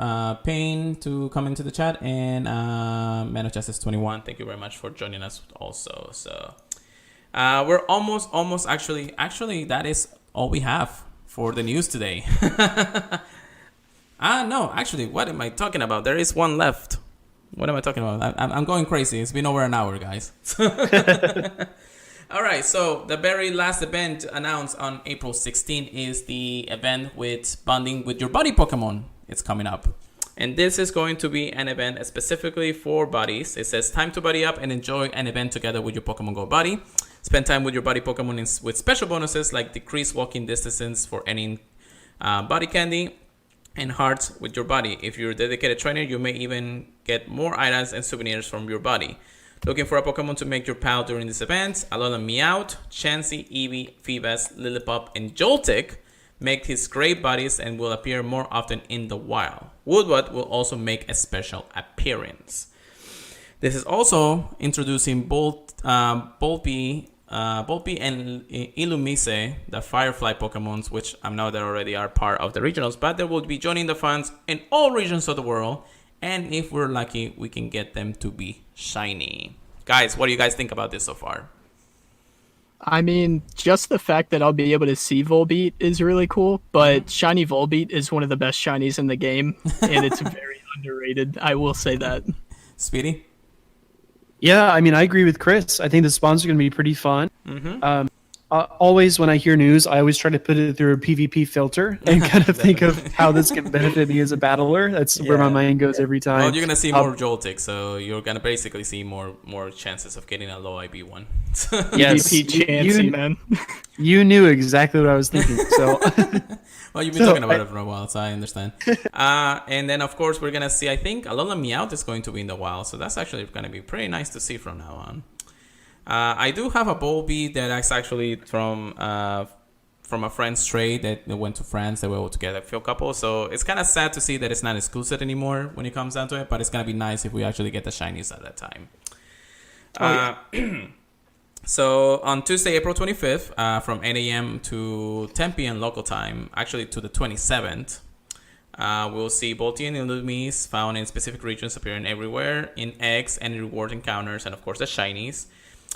Payne to come into the chat, and Man of Justice 21. Thank you very much for joining us also. So we're almost actually that is all we have for the news today. No, actually, what am I talking about? There is one left. What am I talking about? I'm going crazy. It's been over an hour, guys. All right, so the very last event announced on April 16 is the event with bonding with your buddy Pokemon. It's coming up. And this is going to be an event specifically for buddies. It says time to buddy up and enjoy an event together with your Pokemon Go buddy. Spend time with your buddy Pokemon with special bonuses like decreased walking distances for any body candy and hearts with your buddy. If you're a dedicated trainer, you may even get more items and souvenirs from your buddy. Looking for a Pokemon to make your pal during this event? Alola Meowth, Chansey, Eevee, Phoebus, Lillipup, and Joltik make his great buddies and will appear more often in the wild. Woodward will also make a special appearance. This is also introducing Volpe and Illumise, the Firefly Pokemons, which I know they already are part of the regionals, but they will be joining the fans in all regions of the world. And if we're lucky, we can get them to be shiny. Guys, what do you guys think about this so far? I mean, just the fact that I'll be able to see Volbeat is really cool, but shiny Volbeat is one of the best shinies in the game, and it's very underrated. I will say that. Speedy? Yeah, I mean, I agree with Chris. I think the spawns are going to be pretty fun. Mm-hmm. Always when I hear news, I always try to put it through a PvP filter and kind of think of how this can benefit me as a battler. That's where my mind goes every time. Well, you're going to see more Joltik, so you're going to basically see more chances of getting a low IB one. Yes, Chansey, man. You knew exactly what I was thinking. So, well, you've been talking about it for a while, so I understand. And then, of course, we're going to see, I think, Alola Meowth is going to be in the wild, so that's actually going to be pretty nice to see from now on. I do have a Volbeat that's actually from a friend's trade that they went to France. They were able to get a few couple. So it's kind of sad to see that it's not exclusive anymore when it comes down to it. But it's going to be nice if we actually get the shinies at that time. So on Tuesday, April 25th, from 8 a.m. to 10 p.m. local time, actually to the 27th, we'll see Volteon and Illumise found in specific regions appearing everywhere in eggs and reward encounters, and of course the shinies.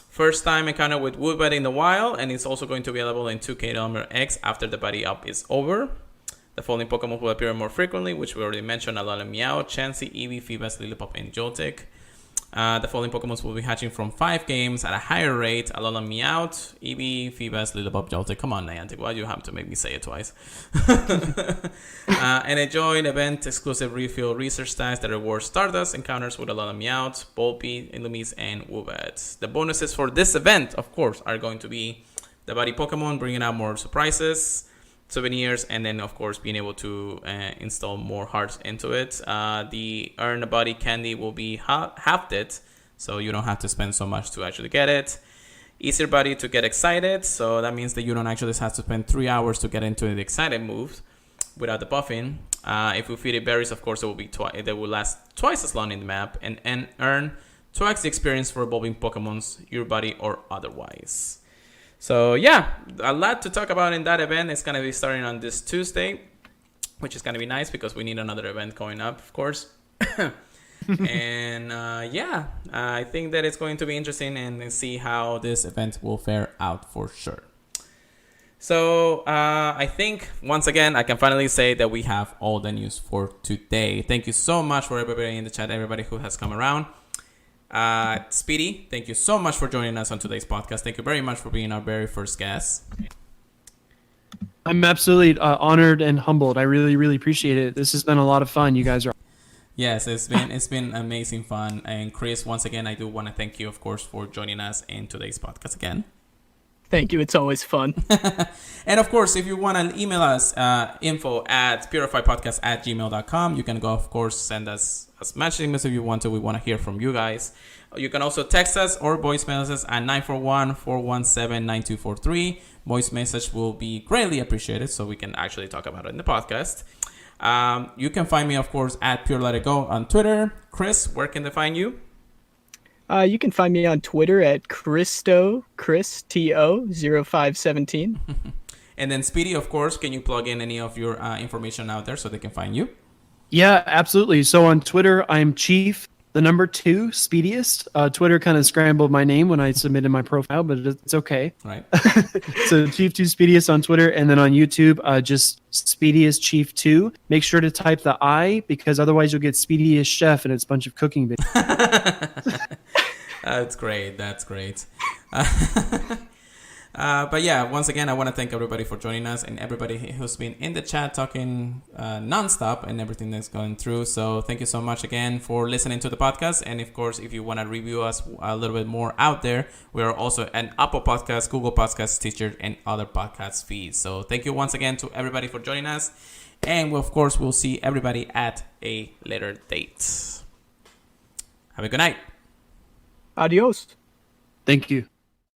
First time encounter with Woodbed in the wild, and it's also going to be available in 2K number X after the buddy up is over. The following Pokemon will appear more frequently, which we already mentioned: Alola Meowth, Chansey, Eevee, Phoebus, Lillipup, and Joltik. The following Pokemon will be hatching from 5 games at a higher rate: Alola Meowth, Eevee, Phoebus, Lillipup, Joltik. Come on, Niantic, why do you have to make me say it twice? And enjoy an event exclusive refill research tags that reward Stardust encounters with Alola Meowth, Volpe, Illumise, and Woobat. The bonuses for this event, of course, are going to be the buddy Pokemon bringing out more surprises, souvenirs, and then of course being able to install more hearts into it. The earn a buddy candy will be halved it, so you don't have to spend so much to actually get it. Easier buddy to get excited, so that means that you don't actually have to spend 3 hours to get into the excited move without the buffing. If we feed it berries, of course it will be they will last twice as long in the map and earn twice the experience for evolving Pokemons, your buddy or otherwise. So yeah, a lot to talk about in that event. It's going to be starting on this Tuesday, which is going to be nice because we need another event going up, of course. And I think that it's going to be interesting and see how this event will fare out for sure. So I think, once again, I can finally say that we have all the news for today. Thank you so much for everybody in the chat, everybody who has come around. Speedy, thank you so much for joining us on today's podcast. Thank you very much for being our very first guest. I'm absolutely honored and humbled. I really, really appreciate it. This has been a lot of fun. You guys are. Yes, it's been amazing fun. And Chris, once again, I do want to thank you, of course, for joining us in today's podcast again. Thank you. It's always fun. And of course, if you want to email us, info@purifiedpodcast@gmail.com. You can go, of course, send us as much emails if you want to. We want to hear from you guys. You can also text us or voicemail us at 941-417-9243. Voice message will be greatly appreciated so we can actually talk about it in the podcast. You can find me, of course, at Pure Let It Go on Twitter. Chris, where can they find you? You can find me on Twitter at ChrisTO0517. And then Speedy, of course, can you plug in any of your information out there so they can find you? Yeah, absolutely. So on Twitter, I'm Chief, the number 2, Speediest. Twitter kind of scrambled my name when I submitted my profile, but it's okay. Right. So Chief 2 Speediest on Twitter, and then on YouTube, just Speediest Chief 2. Make sure to type the I, because otherwise you'll get Speediest Chef, and it's a bunch of cooking videos. That's great. That's great. But yeah, once again, I want to thank everybody for joining us and everybody who's been in the chat talking nonstop and everything that's going through. So thank you so much again for listening to the podcast. And of course, if you want to review us a little bit more out there, we are also an Apple Podcast, Google Podcast, Stitcher, and other podcast feeds. So thank you once again to everybody for joining us. And of course, we'll see everybody at a later date. Have a good night. Adios. Thank you.